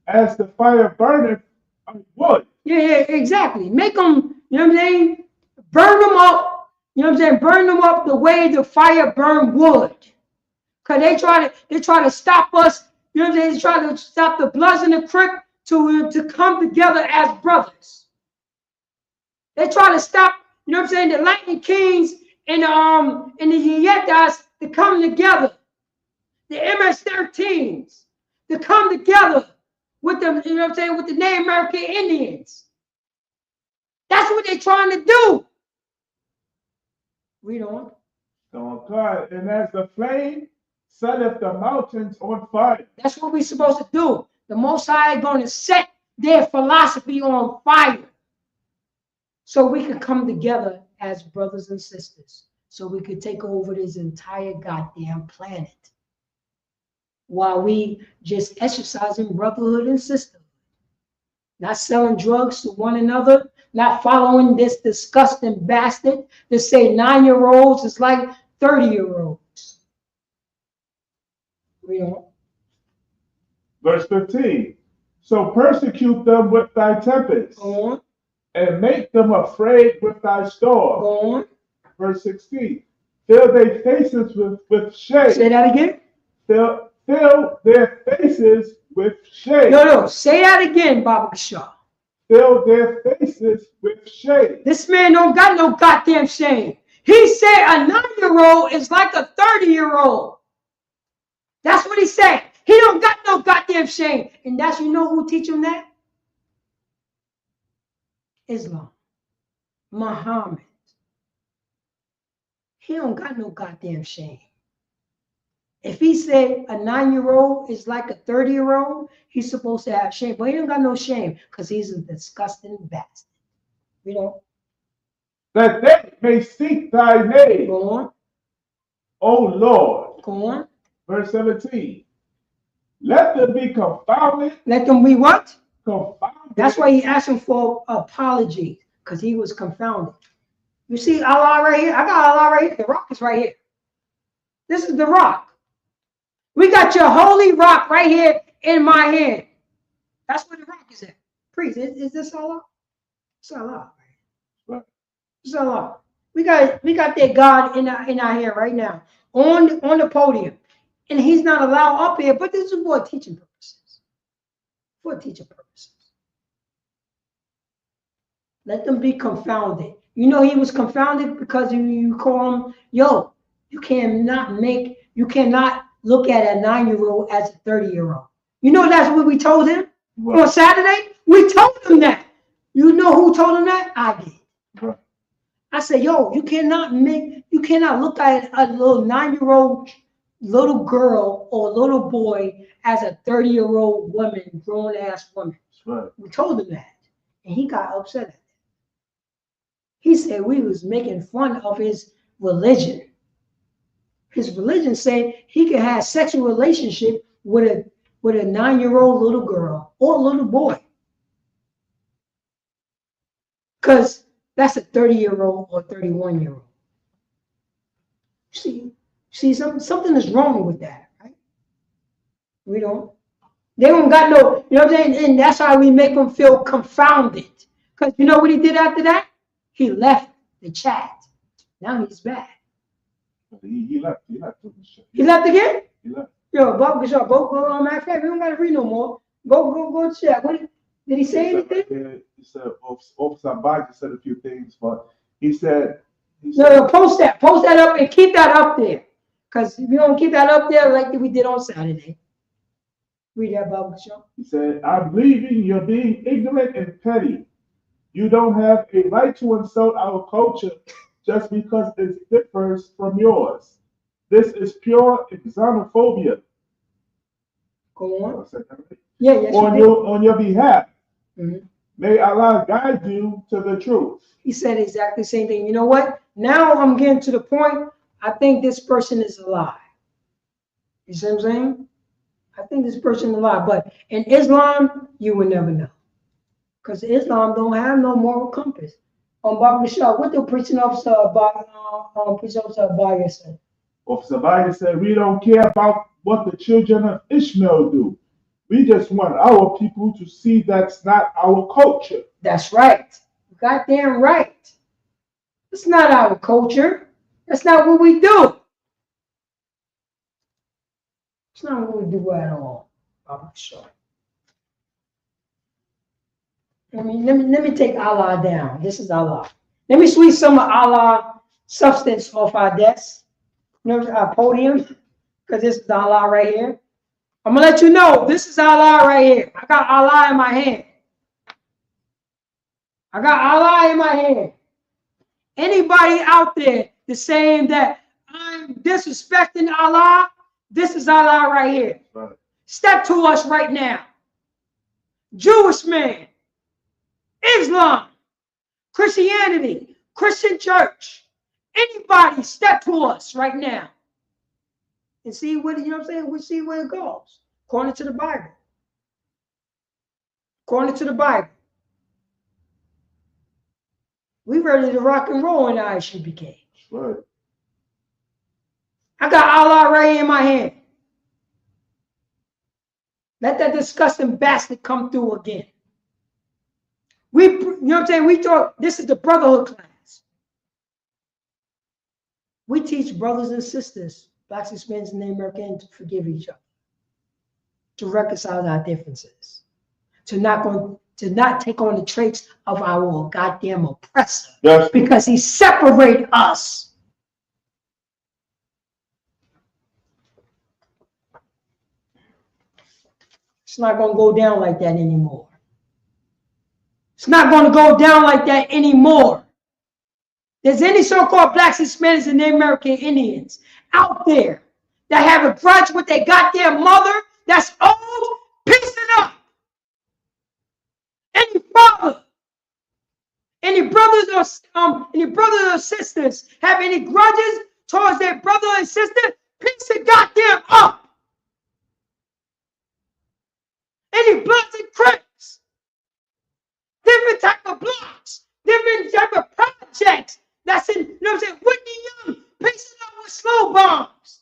As the fire burneth on wood. Yeah, exactly. Make them, you know what I'm saying? Burn them up. You know what I'm saying? Burn them up the way the fire burned wood. Because they try to stop us, you know what I'm saying? They try to stop the Bloods in the Crick to come together as brothers. They try to stop, you know what I'm saying, the Lightning Kings and the Yetas to come together. The MS-13s to come together with the, you know what I'm saying, with the Native American Indians. That's what they're trying to do. Read on. Oh God, and as the flame setteth the mountains on fire. That's what we're supposed to do. The Most High is going to set their philosophy on fire so we can come together as brothers and sisters. so we could take over this entire goddamn planet while we just exercising brotherhood and sisterhood, not selling drugs to one another, not following this disgusting bastard that say 9-year-olds is like 30-year-olds. You know. Verse 15. So persecute them with thy tempest, and make them afraid with thy storm. Verse 16. Fill their faces with shame. Say that again. Fill their faces with shame. No, say that again, Baba Shah. Fill their faces with shame. This man don't got no goddamn shame. He said a 9-year-old is like a 30-year-old. That's what he said. He don't got no goddamn shame. And that's, you know who teach him that? Islam. Muhammad. He don't got no goddamn shame. If he said a 9-year-old is like a 30-year-old, he's supposed to have shame. But he don't got no shame because he's a disgusting bastard. You know? That they may seek thy name. Go on. O Lord. Go on. Verse 17. Let them be confounded. Let them be what? Confounded. That's why he asked him for apology, because he was confounded. You see Allah right here? I got Allah right here. The rock is right here. This is the rock. We got your holy rock right here in my hand. That's where the rock is at. Priest, is this Allah? It's Allah. Right? It's Allah. We got that God in our hand right now on the podium. And he's not allowed up here, but this is for teaching purposes. For teaching purposes. Let them be confounded. You know he was confounded because you call him, yo, you cannot look at a 9-year-old as a 30-year-old. You know that's what we told him on Saturday? We told him that. You know who told him that? I did. Right. I said, yo, you cannot look at a little 9-year-old little girl or little boy as a 30-year-old woman, grown-ass woman. Right. We told him that. And he got upset at that. He said we was making fun of his religion. His religion said he could have sexual relationship with a 9-year-old little girl or a little boy. Because that's a 30-year-old or 31-year-old. See, something is wrong with that, right? They don't got no, you know what I'm saying? And that's how we make them feel confounded. Because you know what he did after that? He left the chat. Now he's back. He left. He left again? He left. Yo, Bob, go, matter of fact, we don't got to read no more. Go check. What did he say anything? He said, Officer Baji said a few things, but he said. No, post that up and keep that up there. Because if you don't keep that up there like we did on Saturday. Read that, Bob. He said, I'm believing you're being ignorant and petty. You don't have a right to insult our culture just because it differs from yours. This is pure xenophobia. Go on. Yes, on your behalf. Mm-hmm. May Allah guide you to the truth. He said exactly the same thing. You know what? Now I'm getting to the point, I think this person is alive. You see what I'm saying? I think this person is alive. But in Islam, you will never know. Because Islam don't have no moral compass. Baba Shah, what the preaching officer Abaya said? Officer Abaya said, we don't care about what the children of Ishmael do. We just want our people to see that's not our culture. That's right. Goddamn right. It's not our culture. That's not what we do. It's not what we do at all. Baba Shah. Let me take Allah down. This is Allah. Let me sweep some of Allah substance off our desk. You know, our podium. Because this is Allah right here. I'm going to let you know, this is Allah right here. I got Allah in my hand. I got Allah in my hand. Anybody out there that's saying that I'm disrespecting Allah, this is Allah right here. Right. Step to us right now. Jewish man, Islam, Christianity, Christian church, Anybody step to us right now and see what, you know what I'm saying? We'll see where it goes. According to the Bible. According to the Bible. We ready to rock and roll in the ISUPK. Right. I got Allah right in my hand. Let that disgusting bastard come through again. You know what I'm saying? We thought this is the brotherhood class. We teach brothers and sisters, blacks, Hispanics, and Native Americans, to forgive each other, to reconcile our differences, to not take on the traits of our goddamn oppressor, because he separated us. It's not going to go down like that anymore. It's not going to go down like that anymore. There's any so-called blacks, Hispanics, and Native American Indians out there that have a grudge with their goddamn mother that's old, piece it up. Any father, any brothers or sisters have any grudges towards their brother and sister, piece it goddamn up. Any Bloods and Crips, different type of blocks, different type of projects. That's in, you know what I'm saying, Whitney Young, piece it up with slow bombs.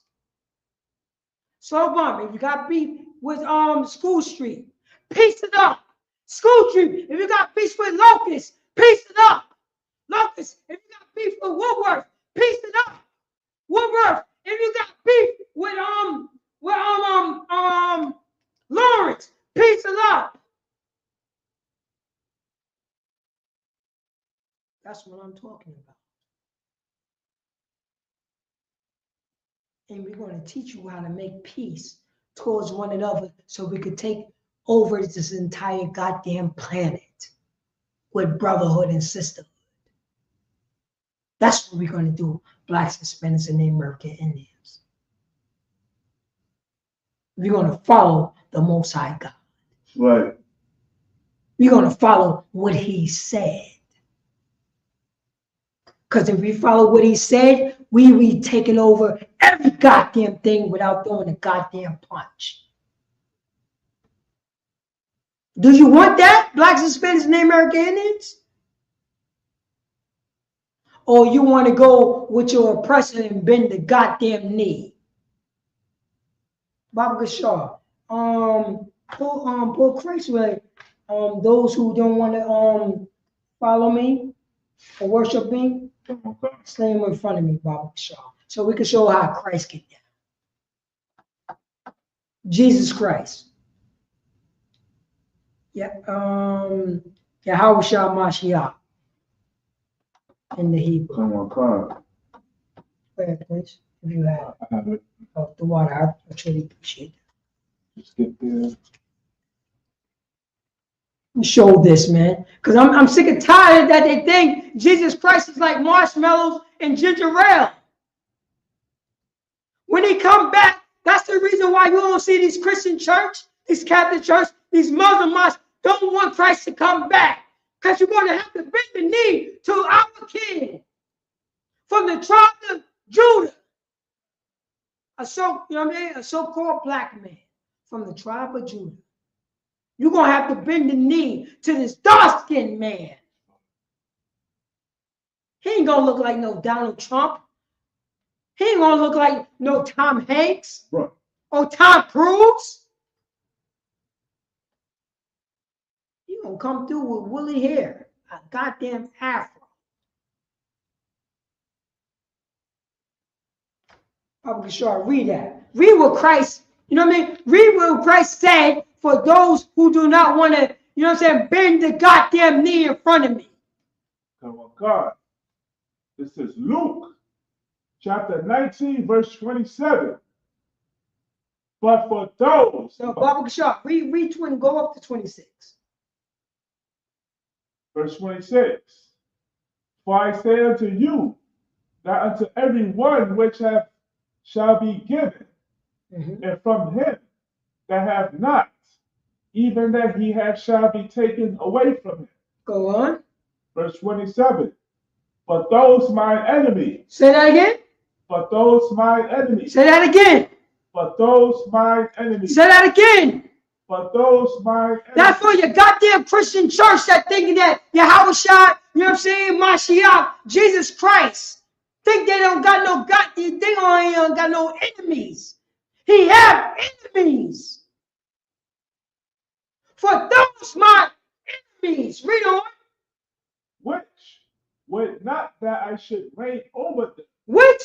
Slow bomb, if you got beef with School Street, piece it up. School Street, if you got beef with Locust, piece it up. Locust, if you got beef with Woodworth, piece it up. Woodworth, if you got beef with Lawrence, piece it up. That's what I'm talking about. And we're going to teach you how to make peace towards one another so we could take over this entire goddamn planet with brotherhood and sisterhood. That's what we're going to do, blacks, Hispanics, and Native American Indians. We're going to follow the Most High God. Right. We're going to follow what he said. Because if we follow what he said, we be taking over every goddamn thing without throwing a goddamn punch. Do you want that, blacks, Hispanics, and Native American Indians? Or you want to go with your oppressor and bend the goddamn knee? Baba Gashar, Paul Craigslist, those who don't want to follow me or worship me, stand in front of me, Baba Gashar, so we can show how Christ get down. Jesus Christ. Yeah, Yahweh Shah Mashiach in the Hebrew. Go ahead, please, if you have. I have it. Oh, the water, I truly appreciate it. Just get there. Show this, man, because I'm sick and tired that they think Jesus Christ is like marshmallows and ginger ale. When he come back, that's the reason why you don't see these Christian church, these Catholic church, these Muslim mosques don't want Christ to come back, because you're going to have to bend the knee to our King from the tribe of Judah, you know what I mean, a so-called black man from the tribe of Judah. You're going to have to bend the knee to this dark-skinned man. He ain't going to look like no Donald Trump. He ain't going to look like no Tom Hanks. Right. Or Tom Cruise. He going to come through with woolly hair, a goddamn afro. I'm sure read that. Read what Christ, you know what I mean? Read what Christ said for those who do not want to, you know what I'm saying, bend the goddamn knee in front of me. Come on, God. This is Luke chapter 19, verse 27. But for those. So, Baba Gashar, read 20, go up to 26. Verse 26. For I say unto you, that unto every one which hath shall be given, and from him that hath not, even that he hath shall be taken away from him. Go on. Verse 27. For those my enemies. Say that again. For those my enemies. Say that again. For those my enemies. Say that again. For those my enemies. That's for your goddamn Christian church that thinking that Yahushua, you know what I'm saying, Mashiach, Jesus Christ, think they don't got no goddamn, they don't got no enemies. He have enemies. For those my enemies. Read on. Which would not that I should reign over them. Which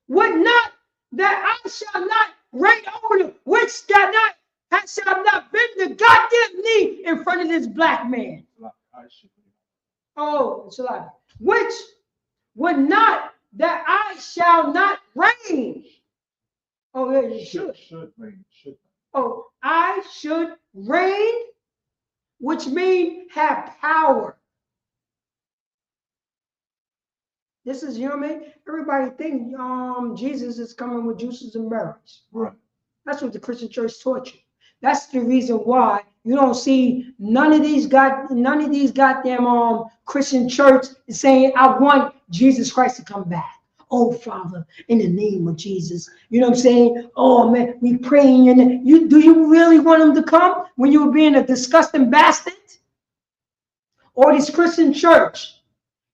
would not that I shall not reign over them. Which that not I shall not bend the goddamn knee in front of this black man. Oh, it's a lie. Which would not that I shall not reign. Oh, yeah, you should. Should reign. Should. Oh, I should reign, which means have power. This is, you know what I mean? Everybody think Jesus is coming with juices and berries. Right. That's what the Christian church taught you. That's the reason why you don't see none of these goddamn Christian church saying, I want Jesus Christ to come back. Oh, Father, in the name of Jesus. You know what I'm saying? Oh, man, we praying. And do you really want him to come when you were being a disgusting bastard? Or this Christian church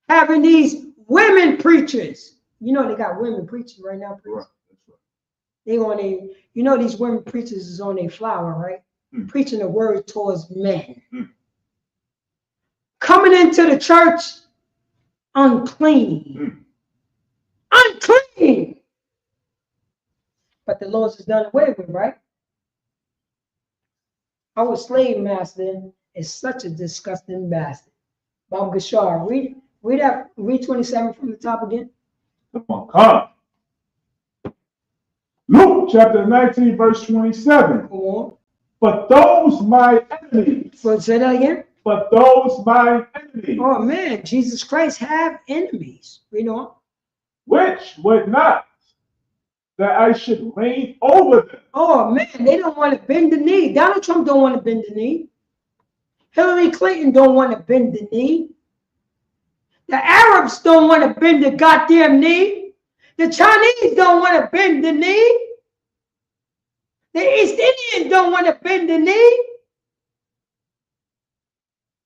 having these women preachers. You know they got women preaching right now. Right. That's right. They on a, you know these women preachers is on a flower, right? Preaching the word towards men. Coming into the church unclean. Unclean. But the Lord's is done away with, right? Our slave master is such a disgusting bastard. Bob Gashar, read 27 from the top again. Come on, come. Luke chapter 19, verse 27. Come on. But those my enemies. So say that again. But those my enemies. Oh man, Jesus Christ have enemies. Read on. Which would not that I should reign over them. Oh man, they don't want to bend the knee. Donald Trump don't want to bend the knee. Hillary Clinton don't want to bend the knee. The Arabs don't want to bend the goddamn knee. The Chinese don't want to bend the knee. The East Indians don't want to bend the knee.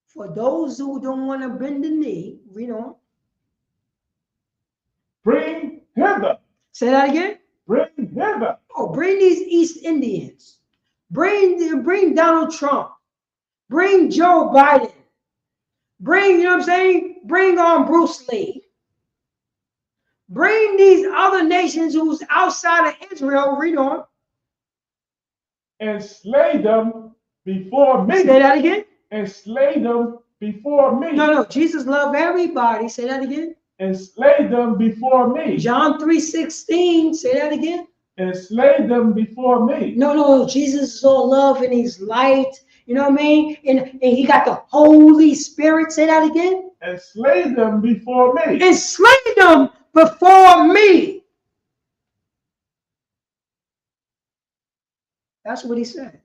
For those who don't want to bend the knee, read on. Bring hither. Say that again. Bring hither. Oh, bring these East Indians. Bring Donald Trump. Bring Joe Biden. Bring, you know what I'm saying? Bring on Bruce Lee. Bring these other nations who's outside of Israel. Read on. And slay them before me. Say that again. And slay them before me. No. Jesus loved everybody. Say that again. And slay them before me. John 3:16. Say that again. And slay them before me. No. Jesus is all love and he's light. You know what I mean? And he got the Holy Spirit. Say that again. And slay them before me. And slay them before me. That's what he said.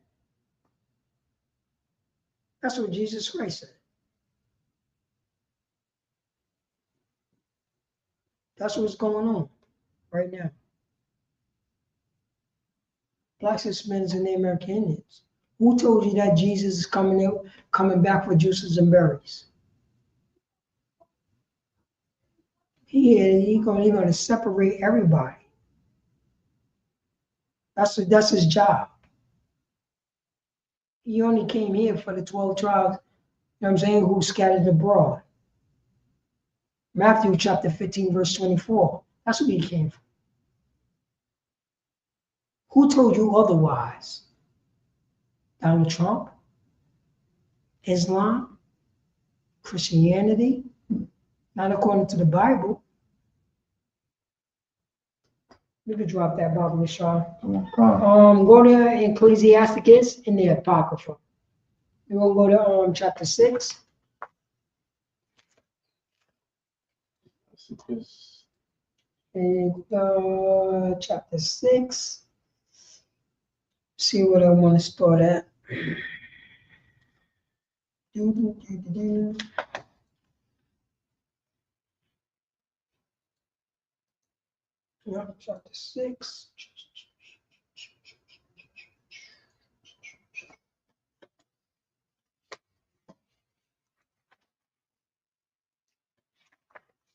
That's what Jesus Christ said. That's what's going on right now. Blacks, Hispanics, and the American Indians. Who told you that Jesus is coming back for juices and berries? He's gonna separate everybody. That's his job. He only came here for the 12 tribes, you know what I'm saying, who scattered abroad. Matthew chapter 15, verse 24. That's what he came for. Who told you otherwise? Donald Trump? Islam? Christianity? Not according to the Bible. You can drop that, Baba Rashad. Go to Ecclesiasticus in the Apocrypha. We're going to go to chapter 6. And chapter 6. See what I want to start at. Yeah, chapter 6.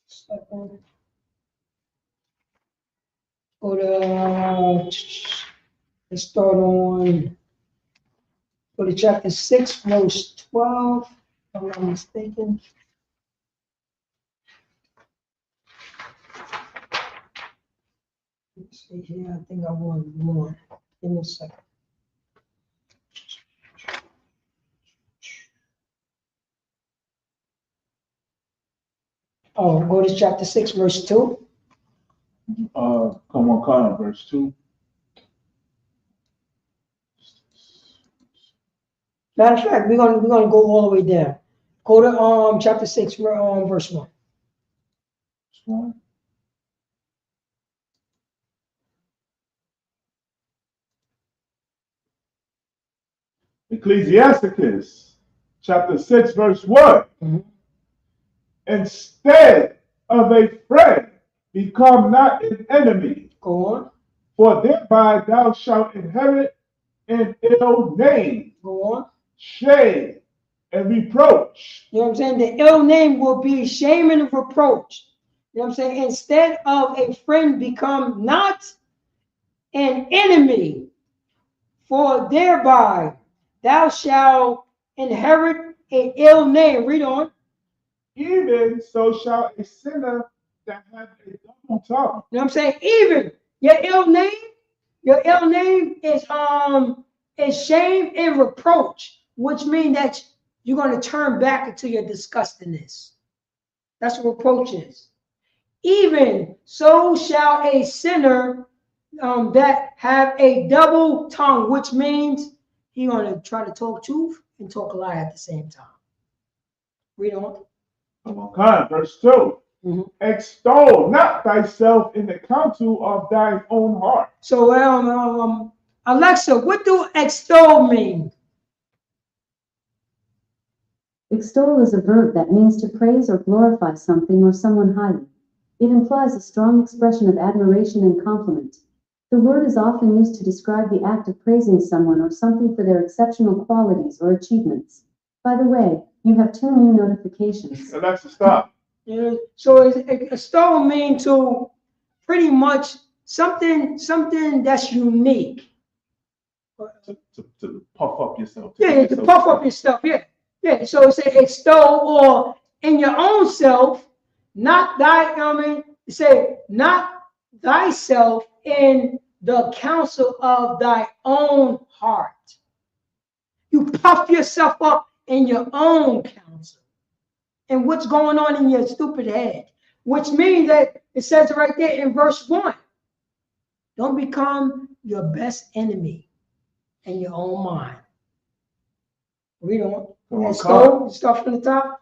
Second. Go to, let's start on, go to chapter 6, verse 12, if I'm not mistaken. Let's see here, I think I want more. Give me a second. Oh, go to chapter 6, verse 2. Come on, verse 2. Matter of fact, we're gonna go all the way down. Go to chapter 6, verse 1. Ecclesiasticus, chapter 6, verse 1. Instead of a friend, become not an enemy. Go on. For thereby thou shalt inherit an ill name. Go on. Shame and reproach. You know what I'm saying? The ill name will be shame and reproach. You know what I'm saying? Instead of a friend, become not an enemy. For thereby thou shalt inherit an ill name. Read on. Even so shall a sinner that hath a double tongue. You know what I'm saying? Even your ill name is shame and reproach, which means that you're going to turn back into your disgustingness. That's what reproach is. Even so shall a sinner that have a double tongue, which means he's going to try to talk truth and talk a lie at the same time. Read on. Okay, verse 2. Extol not thyself in the counsel of thine own heart. So, Alexa, what do extol mean? Extol is a verb that means to praise or glorify something or someone highly. It implies a strong expression of admiration and compliment. The word is often used to describe the act of praising someone or something for their exceptional qualities or achievements. By the way, you have 2 new notifications. Alexa, stop. Yeah. So extol means to pretty much something that's unique. To puff up yourself. Yeah, to puff up yourself. Yeah. Yeah. So it's a extol or in your own self, not thy, say not thyself in the counsel of thy own heart. You puff yourself up in your own counsel and what's going on in your stupid head, which means that it says right there in verse 1, don't become your best enemy in your own mind. Read on. Extol, start from the top.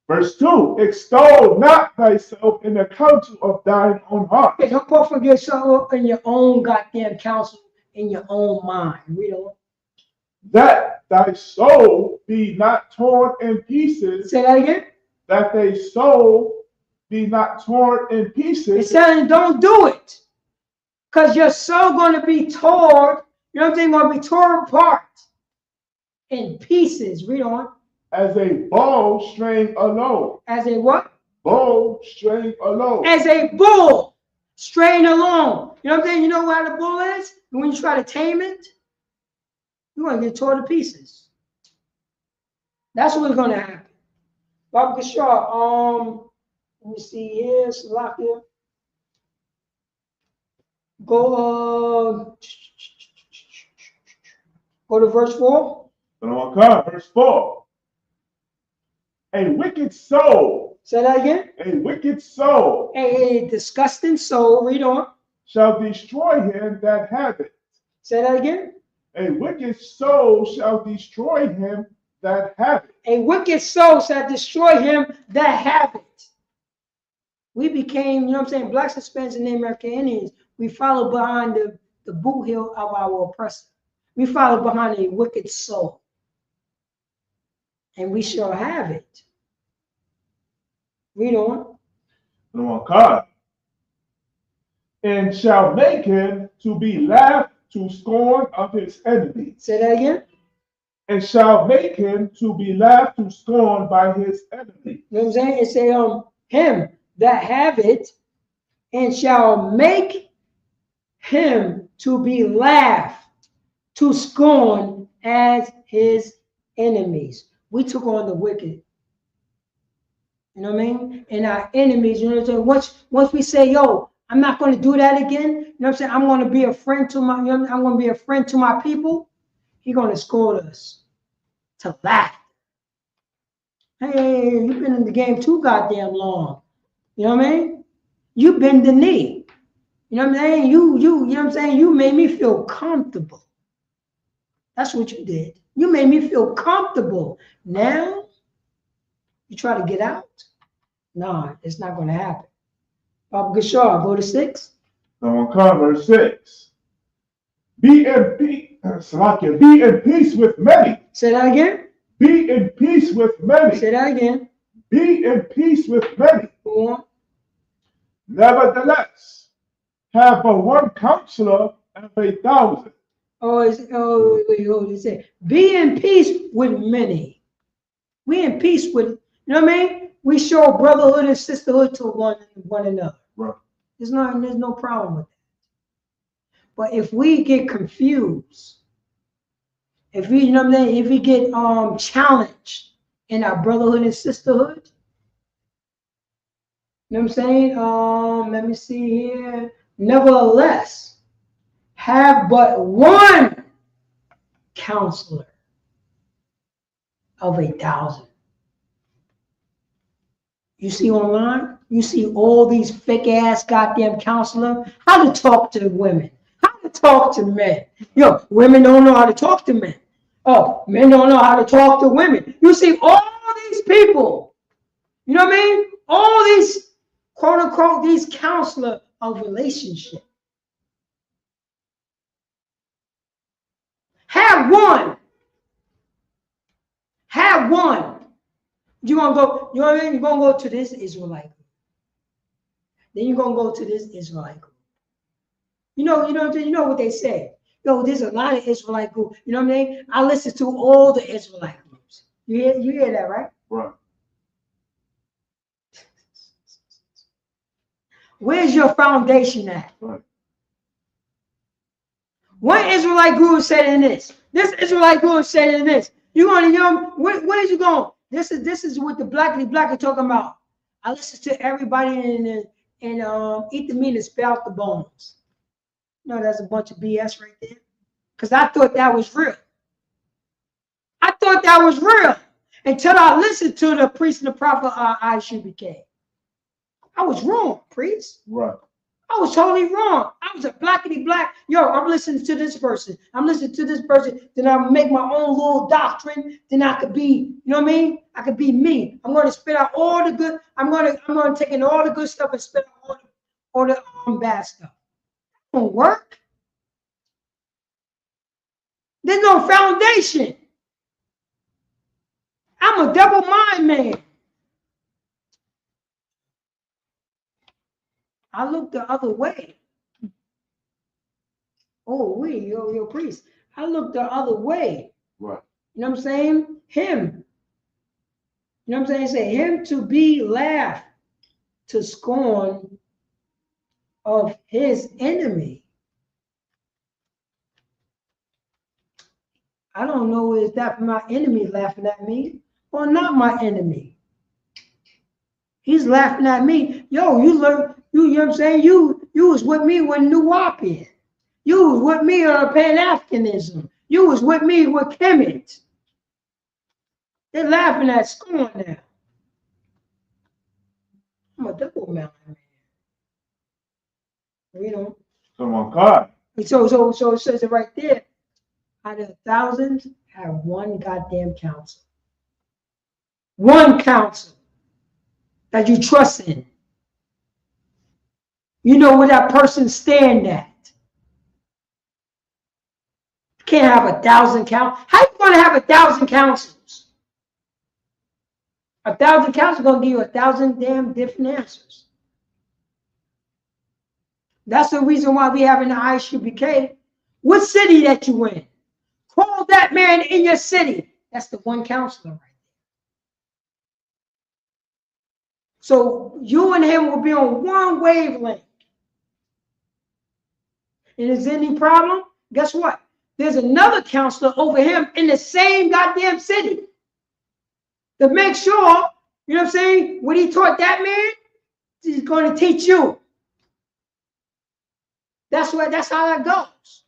Verse 2, extol not thyself in the counsel of thine own heart. Yeah, don't puff up yourself up in your own goddamn counsel in your own mind. Read on. That thy soul be not torn in pieces. Say that again. That thy soul be not torn in pieces. It's saying don't do it. Because your soul going to be torn, you know what I'm saying, going to be torn apart in pieces. Read on. As a bow string alone. As a what? Bow string alone. As a bull strain alone. You know what I'm saying? You know how the bull is? And when you try to tame it, you're going to get torn to pieces. That's what's going to happen. Baba Kishar, let me see here. Salakia. Go to verse 4. Verse 4. A wicked soul. Say that again. A wicked soul. A disgusting soul. Read on. Shall destroy him that hath it. Say that again. A wicked soul shall destroy him that hath it. A wicked soul shall destroy him that have it. We became, you know what I'm saying, blacks, Hispanics, and Native American Indians. We follow behind the boot heel of our oppressor. We follow behind a wicked soul. And we shall have it. Read on. God. and shall make him to be laughed to scorn of his enemies. Say that again. And shall make him to be laughed to scorn by his enemies. You know what I'm saying? It say him that have it, and shall make him to be laughed to scorn as his enemies. We took on the wicked. You know what I mean? And our enemies, you know what I'm saying? Once we say, yo, I'm not going to do that again, you know what I'm saying? I'm going to be a friend to my, I'm going to be a friend to my people. He's going to scold us to laugh. Hey, you've been in the game too goddamn long. You know what I mean? You bend the knee. You know what I'm saying? You know what I'm saying? You made me feel comfortable. That's what you did. You made me feel comfortable. Now, you try to get out? No, it's not going to happen. Papa Gashar, go to 6. Someone come, verse 6. Be in peace with many. Say that again. Be in peace with many. Say that again. Be in peace with many. Go on. Nevertheless, have but one counselor of 1,000. Wait, hold it. Be in peace with many. We in peace with, you know what I mean? We show brotherhood and sisterhood to one another. Right. There's no problem with that. But if we get confused, if we, you know what I mean, if we get challenged in our brotherhood and sisterhood, you know what I'm saying? Let me see here. Nevertheless, have but one counselor of 1,000. You see online, you see all these fake ass goddamn counselors, how to talk to women, how to talk to men. Yo, women don't know how to talk to men. Oh, men don't know how to talk to women. You see all these people, you know what I mean? All these, quote unquote, these counselors of relationship. Have one. Have one. You're gonna go, you know what I mean? You're gonna go to this Israelite group. Then you're gonna go to this Israelite group. You know what they say. Yo, there's a lot of Israelite groups. You know what I mean? I listen to all the Israelite groups. You hear that, right? Right. Where's your foundation at? Right. One Israelite group said in this. This Israelite group said in this. You want to where's you going? This is what the black are talking about. I listen to everybody and eat the meat and spit out the bones. No, that's a bunch of BS right there. Because I thought that was real. I thought that was real until I listened to the priest and the prophet ISUPK. I was wrong, priest. Right. I was totally wrong. I was a blackity black. Yo, I'm listening to this person. I'm listening to this person. Then I make my own little doctrine. Then I could be, you know what I mean? I could be me. I'm going to spit out all the good. I'm going to take in all the good stuff and spit out all the bad stuff. That won't work. There's no foundation. I'm a double mind man. I look the other way. Oh, yo, priest. I look the other way. Right. You know what I'm saying? Him. You know what I'm saying? Say him to be laughed to scorn of his enemy. I don't know if that my enemy laughing at me or not my enemy. He's laughing at me. Yo, you know what I'm saying? You was with me when Nuwap is. You was with me on Pan-Africanism. You was with me with Kemet. They're laughing at scorn now. I'm a double man. You know. Come on, God. So it says it right there. Out of 1,000, have one goddamn counsel. One counsel that you trust in. You know where that person stand at. You can't have 1,000 counsels. How you going to have 1,000 counsels? 1,000 counsels going to give you 1,000 damn different answers. That's the reason why we have in the ISUPK. What city that you in? Call that man in your city. That's the one counselor right there. So you and him will be on one wavelength. And is there any problem? Guess what? There's another counselor over him in the same goddamn city to make sure, you know what I'm saying, what he taught that man, he's going to teach you. That's how that goes.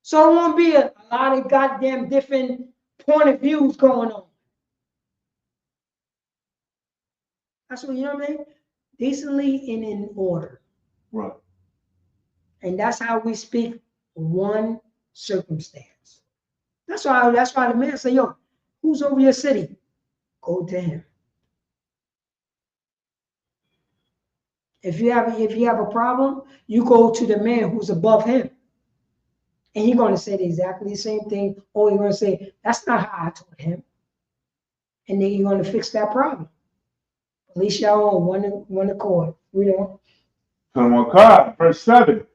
So it won't be a lot of goddamn different point of views going on. That's what, you know what I mean? Decently and in order. Right. And that's how we speak one circumstance. That's why the man say, yo, who's over your city? Go to him. If you have a problem, you go to the man who's above him. And he's going to say exactly the same thing, or you're going to say, that's not how I taught him. And then you're going to fix that problem. At least y'all on one accord. We don't. Come on, God. Verse 7.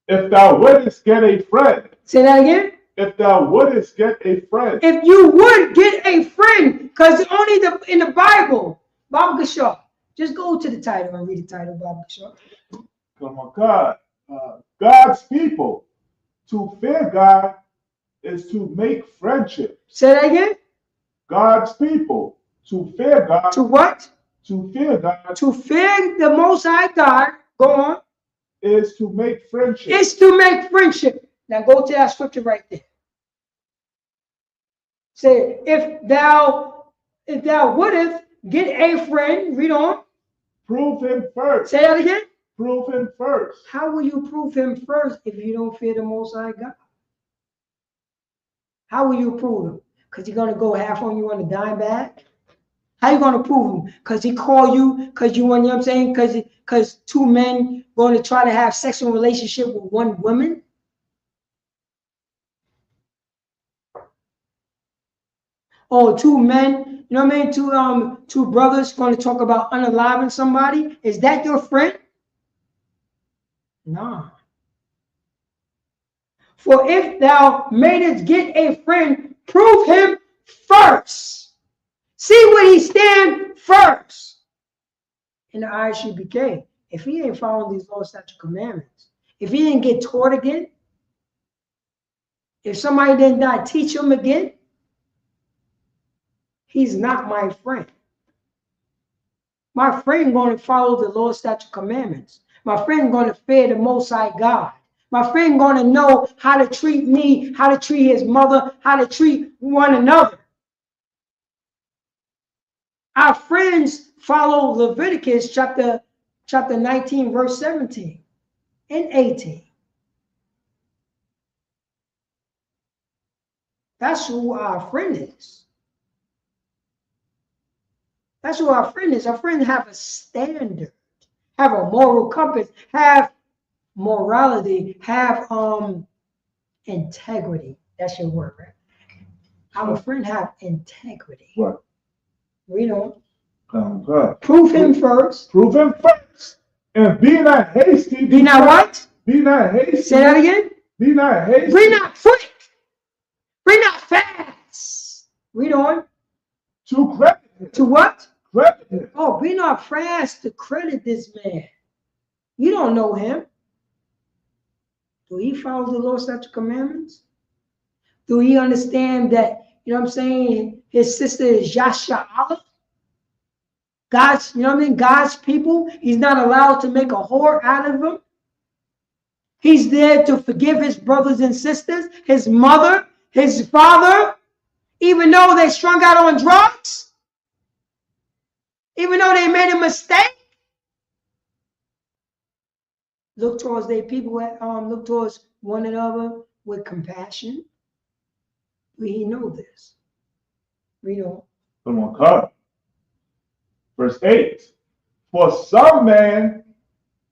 If thou wouldest get a friend. Say that again. If thou wouldest get a friend. If you would get a friend, because only in the Bible, Baba Kashaw. Just go to the title and read the title, Baba Kashaw. Come on, God. God's people. To fear God is to make friendship. Say that again. God's people. To fear God. To what? To fear God. To fear the Most High God. Go on. Is to make friendship. Is to make friendship. Now go to that scripture right there. Say, if thou wouldest get a friend, read on. Prove him first. Say that again. Prove him first. How will you prove him first if you don't fear the Most High God? How will you prove him? Because he's going to go half on you on a dime bag? How you going to prove him? Because he call you, because you know what I'm saying? Because two men going to try to have sexual relationship with one woman? Or two men, you know what I mean? Two brothers going to talk about unaliving somebody? Is that your friend? Nah. For if thou mayest get a friend, prove him first. See what he stand first. In the ISUPK, if he ain't following these law, statute, commandments, if he didn't get taught again, if somebody did not teach him again, he's not my friend. My friend going to follow the law, statute, commandments. My friend going to fear the Most High God. My friend going to know how to treat me, how to treat his mother, how to treat one another. Our friends follow Leviticus chapter 19, verse 17 and 18. That's who our friend is. That's who our friend is. Our friends have a standard, have a moral compass, have morality, have integrity. That's your word, right? Our friend have integrity. What? Read on. God. Prove him first. Prove him first. And be not hasty. Be not what? Be not hasty. Say that again. Be not hasty. Be not quick. Be not fast. Read on. To credit him. To what? Credit him. Oh, be not fast to credit this man. You don't know him. Do he follow the law, statute, commandments? Do he understand that, you know what I'm saying, his sister is Yasha Allah? God's, you know what I mean, God's people. He's not allowed to make a whore out of them. He's there to forgive his brothers and sisters, his mother, his father, even though they strung out on drugs, even though they made a mistake. Look towards their people, look towards one another with compassion. We know this. Read on. Come on, God. Verse 8. For some man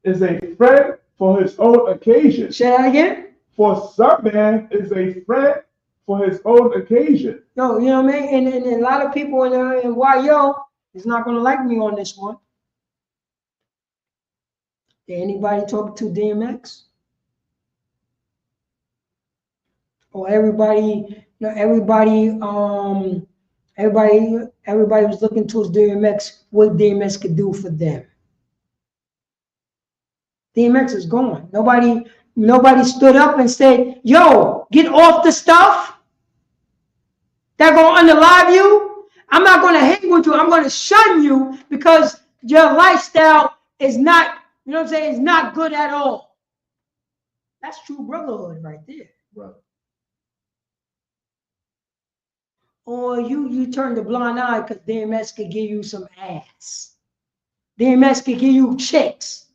is a friend for his own occasion. Say that again. For some man is a friend for his own occasion. Yo, you know what I mean? And a lot of people in YO is not going to like me on this one. Did anybody talk to DMX? Or everybody, everybody was looking towards DMX, what DMX could do for them. DMX is gone. Nobody stood up and said, yo, get off the stuff. They're going to unalive you. I'm not going to hang with you. I'm going to shun you because your lifestyle is not, you know what I'm saying, it's not good at all. That's true brotherhood right there. Right. Or you turn the blind eye because DMX could give you some ass. DMX could give you chicks.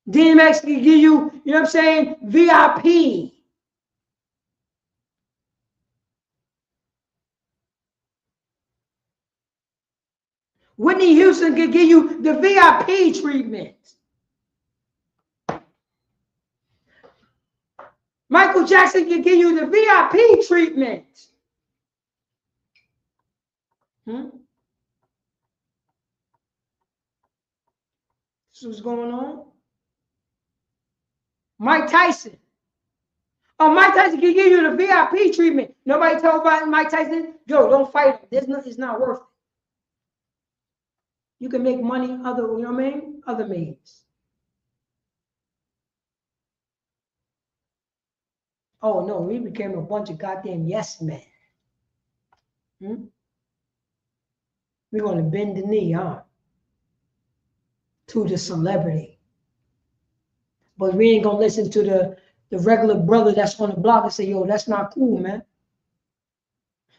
DMX could give you, you know what I'm saying, VIP. Whitney Houston could give you the VIP treatment. Michael Jackson could give you the VIP treatment. This what's going on. Mike Tyson. Oh, Mike Tyson can give you the VIP treatment. Nobody told about Mike Tyson, yo, don't fight him. It's not worth it. You can make money other, you know what I mean? Other means. Oh no, we became a bunch of goddamn yes men. We're gonna bend the knee, to the celebrity. But we ain't gonna listen to the regular brother that's on the block and say, yo, that's not cool, man.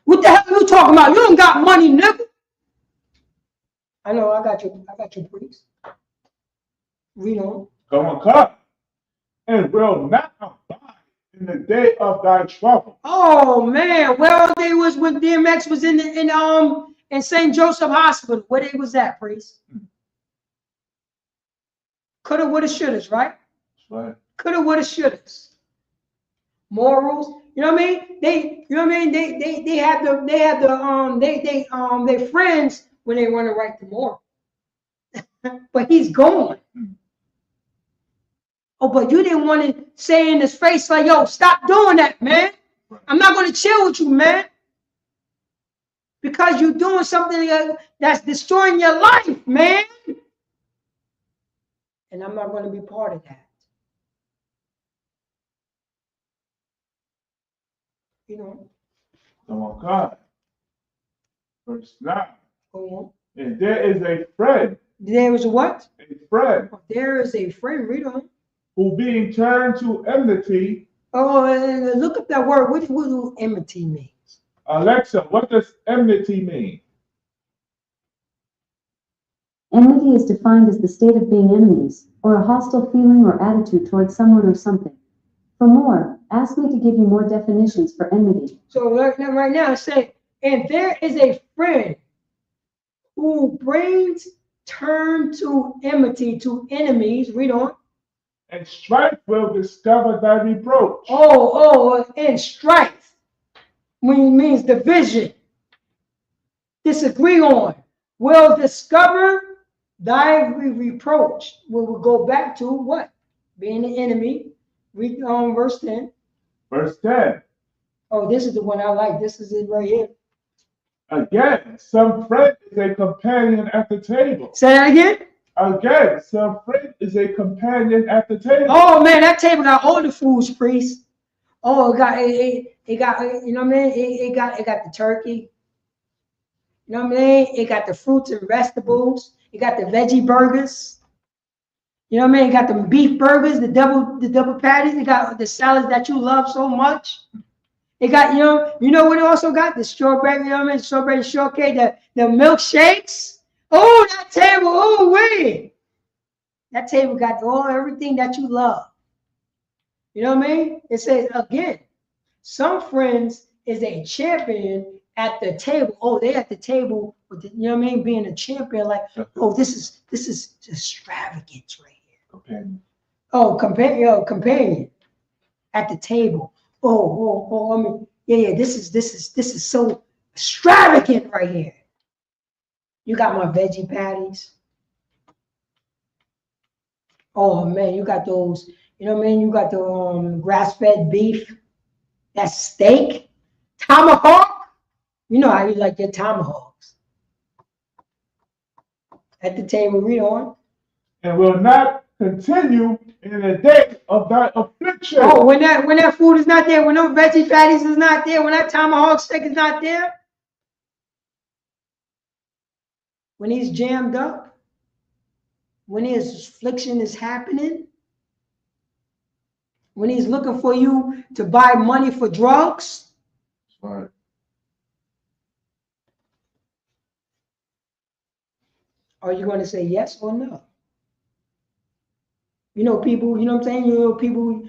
What the hell are you talking about? You don't got money, nigga. I know, I got you, priest. Read on. Come on, come. And will not abide in the day of thy trouble. Oh man, where they was when DMX was in St. Joseph Hospital. Where they was at, priest? Coulda, woulda, shouldas, right? Right. Coulda, woulda, shouldas. Morals, you know what I mean? They had their friends when they want to write the moral. But he's gone. Oh, but you didn't want to say in his face like, yo, stop doing that, man. I'm not going to chill with you, man. Because you're doing something that's destroying your life, man. And I'm not going to be part of that. You know. Come on, God. Verse 9. Go on. And there is a friend. There is a what? A friend. There is a friend. Read on. Who being turned to enmity. Oh, look up that word. What do enmity means? Alexa, what does enmity mean? Enmity is defined as the state of being enemies, or a hostile feeling or attitude towards someone or something. For more, ask me to give you more definitions for enmity. So right now, say, and there is a friend who brings turn to enmity, to enemies. Read on. And strife will discover thy reproach. And strife means division. Disagree on. Will discover thy reproach. We'll go back to what? Being an enemy. Read on verse 10. Verse 10. Oh, this is the one I like. This is it right here. Again, some friend is a companion at the table. Say that again. Again, some friend is a companion at the table. Oh man, that table got all the foods, priest. Oh, it got you know what I mean? It got the turkey. You know what I mean? It got the fruits and vegetables. It got the veggie burgers. You know what I mean? It got the beef burgers, the double patties. It got the salads that you love so much. It got, you know what it also got? The strawberry, you know what I mean? Strawberry shortcake, the milkshakes. Oh, that table, oh wait. That table got everything that you love. You know what I mean? It says again, some friends is a champion at the table. Oh, they at the table with you know what I mean? Being a champion, like, oh, this is extravagance right here. Companion. Oh, companion at the table. Oh, I mean, yeah, this is so extravagant right here. You got my veggie patties. Oh man, you got those, you know what I mean? You got the grass-fed beef, that steak, tomahawk. You know how you like your tomahawks. At the table, read on. And will not continue in the day of thy affliction. Oh, when that food is not there, when those veggie patties is not there, when that tomahawk steak is not there, when he's jammed up, when his affliction is happening, when he's looking for you to buy money for drugs. Right. Are you going to say yes or no? You know, people, you know what I'm saying? People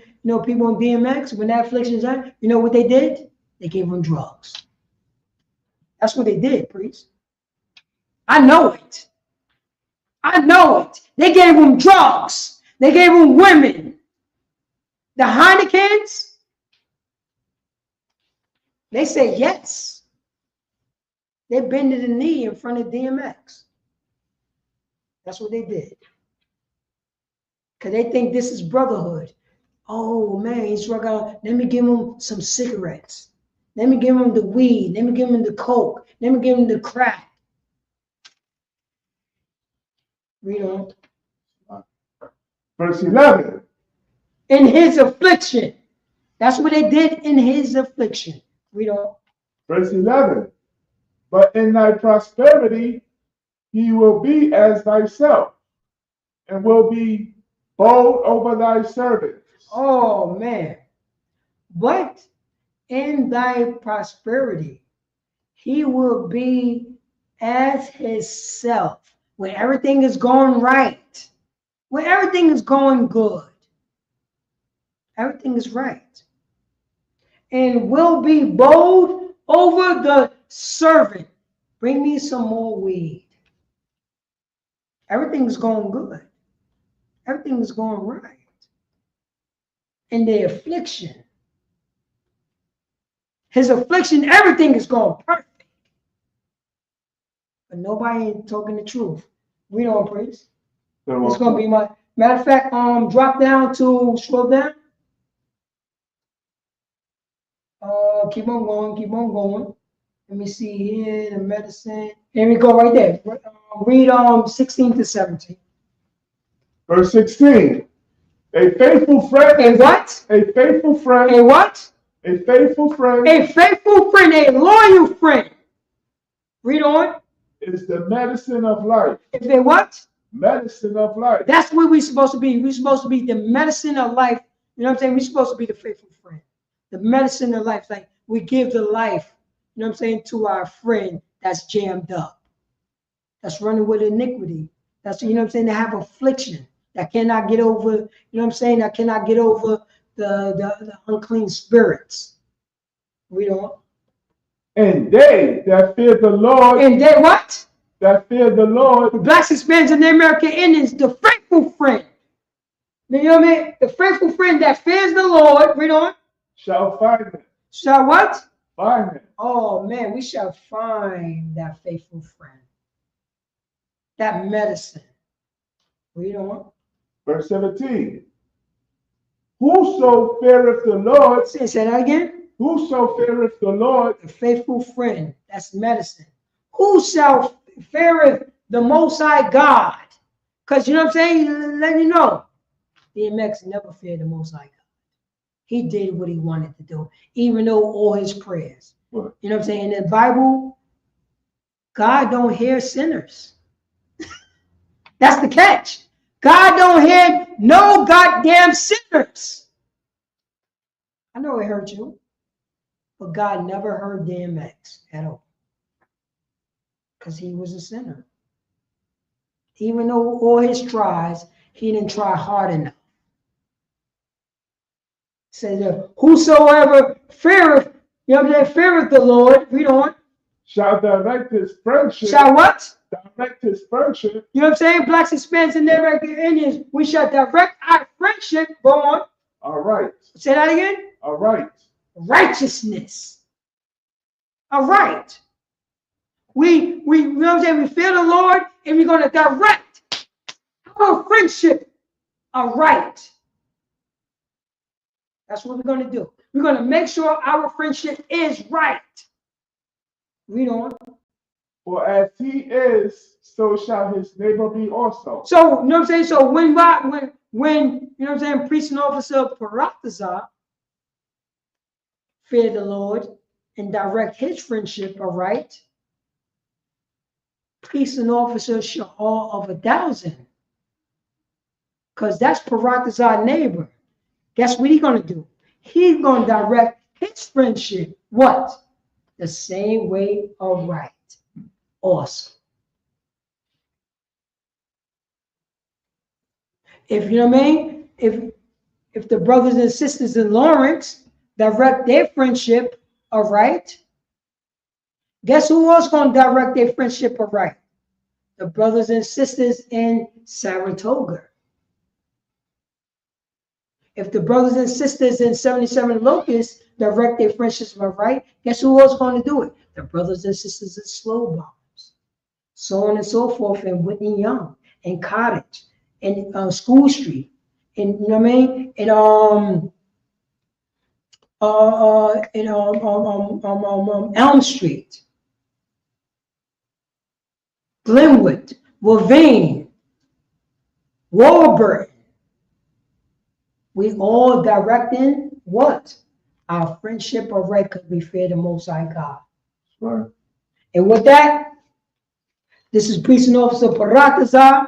on DMX, when that affliction is on, you know what they did? They gave them drugs. That's what they did, priest. I know it. I know it. They gave them drugs. They gave them women. The Heinekens, they say yes. They bended the knee in front of DMX. That's what they did. Because they think this is brotherhood. Oh, man, he's struck out. Let me give him some cigarettes. Let me give him the weed. Let me give him the coke. Let me give him the crack. Read on. Verse 11. In his affliction. That's what they did in his affliction. Read on. Verse 11. But in thy prosperity he will be as thyself, and will be bold over thy servants. Oh, man. But in thy prosperity he will be as himself. When everything is going right. When everything is going good. Everything is right. And will be bold over the servant. Bring me some more weed. Everything is going good. Everything is going right. In the affliction. His affliction, everything is going perfect. But nobody ain't talking the truth. We don't praise. It's going to be my, matter of fact, drop down to, scroll down. Keep on going, keep on going. Let me see here, the medicine. Here we go right there. Read 16 to 17. Verse 16. A faithful friend. A what? A faithful friend. A what? A faithful friend. A faithful friend, a loyal friend. Read on. Is the medicine of life. Is they what? Medicine of life. That's what we're supposed to be. We're supposed to be the medicine of life. You know what I'm saying? We're supposed to be the faithful friend. The medicine of life. Like we give the life, you know what I'm saying, to our friend that's jammed up. That's running with iniquity. That's, you know what I'm saying, they have affliction. That cannot get over, you know what I'm saying, that cannot get over the unclean spirits. We don't. And they that fear the Lord. And they what? That fear the Lord. The blacks, Hispanics, and the American Indians, the faithful friend. You know what I mean? The faithful friend that fears the Lord, read on. Shall find him. Shall what? Find him. Oh man, we shall find that faithful friend. That medicine. Read on. Verse 17. Whoso feareth the Lord. Say that again. Whoso feareth the Lord. The faithful friend. That's medicine. Who shall feareth the Most High God? Because you know what I'm saying? Let you know. DMX never feared the Most High God. He did what he wanted to do, even though all his prayers. What? You know what I'm saying? In the Bible, God don't hear sinners. That's the catch. God don't hear no goddamn sinners. I know it hurt you, but God never heard DMX at all. Because he was a sinner. Even though all his tries, he didn't try hard enough. Says, whosoever feareth, you know what I'm saying, feareth the Lord, read on. Shall direct his friendship. Shall what? Direct his friendship. You know what I'm saying? Blacks, Hispanics, and the American Indians, we shall direct our friendship. Go on. All right. Say that again. All right. Righteousness. All right. We you know what I'm saying? We fear the Lord, and we're going to direct our friendship a right. That's what we're going to do. We're going to make sure our friendship is right. Read on. For as he is, so shall his neighbor be also. So, you know what I'm saying? So when you know what I'm saying, priest and officer Paratazar fear the Lord and direct his friendship aright, priest and officer shall all of 1,000. Because that's Paratazar's neighbor. Guess what he's going to do? He's going to direct his friendship, what? The same way aright. Awesome. If you know what I mean, if the brothers and sisters in Lawrence direct their friendship aright, guess who else going to direct their friendship aright? The brothers and sisters in Saratoga. If the brothers and sisters in 77 Locusts direct their friendships aright, guess who else going to do it? The brothers and sisters in Slow Bombs. So on and so forth in Whitney Young and Cottage and School Street, and you know what I mean, Elm Street, Glenwood, Ravine, Warburton. We all directing what? Our friendship aright because we fear the Most High God. Right. And with that, this is Priest and Officer Paratazar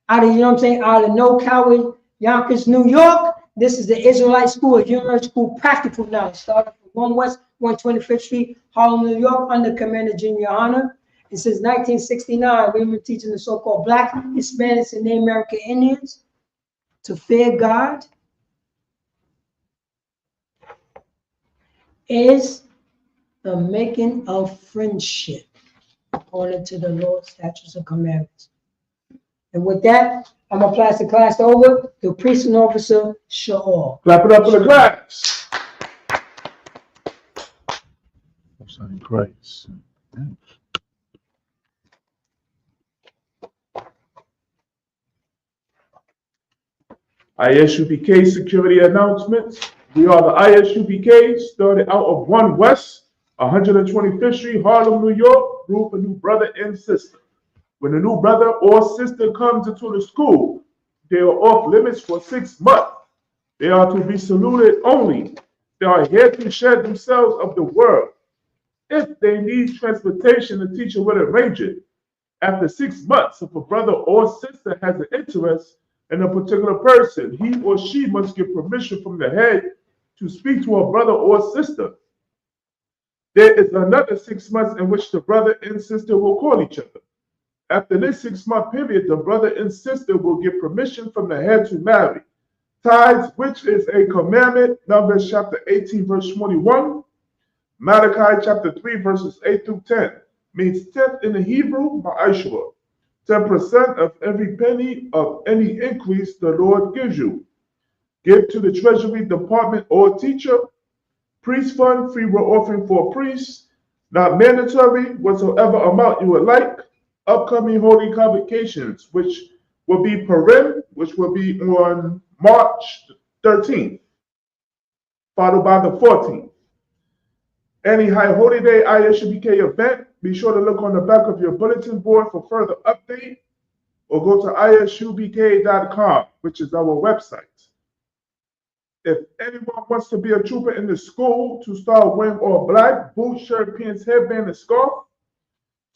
out of, you know what I'm saying, out of No Coward, Yonkers, New York. This is the Israelite School of University School Practical Knowledge. Started from 1 West, 125th Street, Harlem, New York, under Commander Junior Hunter. And since 1969, we've been teaching the so-called Black, Hispanics, and Native American Indians to fear God is the making of friendship according to the Lord's statutes and commandments. And with that, I'm going to pass the class over to Priest and Officer Shaw. Clap it up for the class. Grace. ISUPK security announcements. We are the ISUPK, started out of 1 West, 125th Street, Harlem, New York, group of new brother and sister. When a new brother or sister comes into the school, they are off limits for 6 months. They are to be saluted only. They are here to shed themselves of the world. If they need transportation, the teacher will arrange it. After 6 months, if a brother or sister has an interest in a particular person, he or she must get permission from the head to speak to a brother or sister. There is another 6 months in which the brother and sister will call each other. After this 6-month period, the brother and sister will get permission from the head to marry. Tithes, which is a commandment, Numbers chapter 18, verse 21. Malachi chapter 3, verses 8 through 10, means 10th in the Hebrew, ma'ashua. 10% of every penny of any increase the Lord gives you. Give to the treasury department or teacher. Priest fund, free will offering for priests. Not mandatory, whatsoever amount you would like. Upcoming holy convocations, which will be Purim, which will be on March 13th, followed by the 14th. Any high holy day ISUPK event, be sure to look on the back of your bulletin board for further update, or go to isupk.com, which is our website. If anyone wants to be a trooper in the school, to start wearing all black, boots, shirt, pants, headband, and scarf.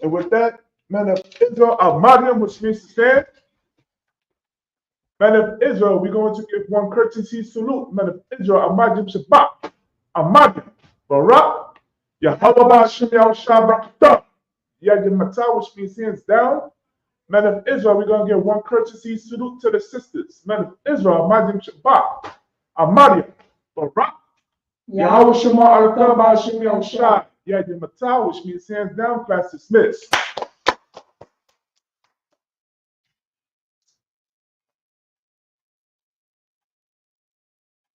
And with that, man of Israel, Ahmadian, which means to stand. Man of Israel, we're going to give one courtesy salute. Man of Israel, Ahmadian Shabbat. Ahmadian, Barak, Yahweh Shem Shabbat. Yagin Matah, which means hands down. Man of Israel, we're going to give one courtesy salute to the sisters. Man of Israel, Ahmadian Shabbat. Ahmadian, Barak, Yahweh Shema Arakah Shem Yahshua. Yagin Matah, which means hands down, class dismissed.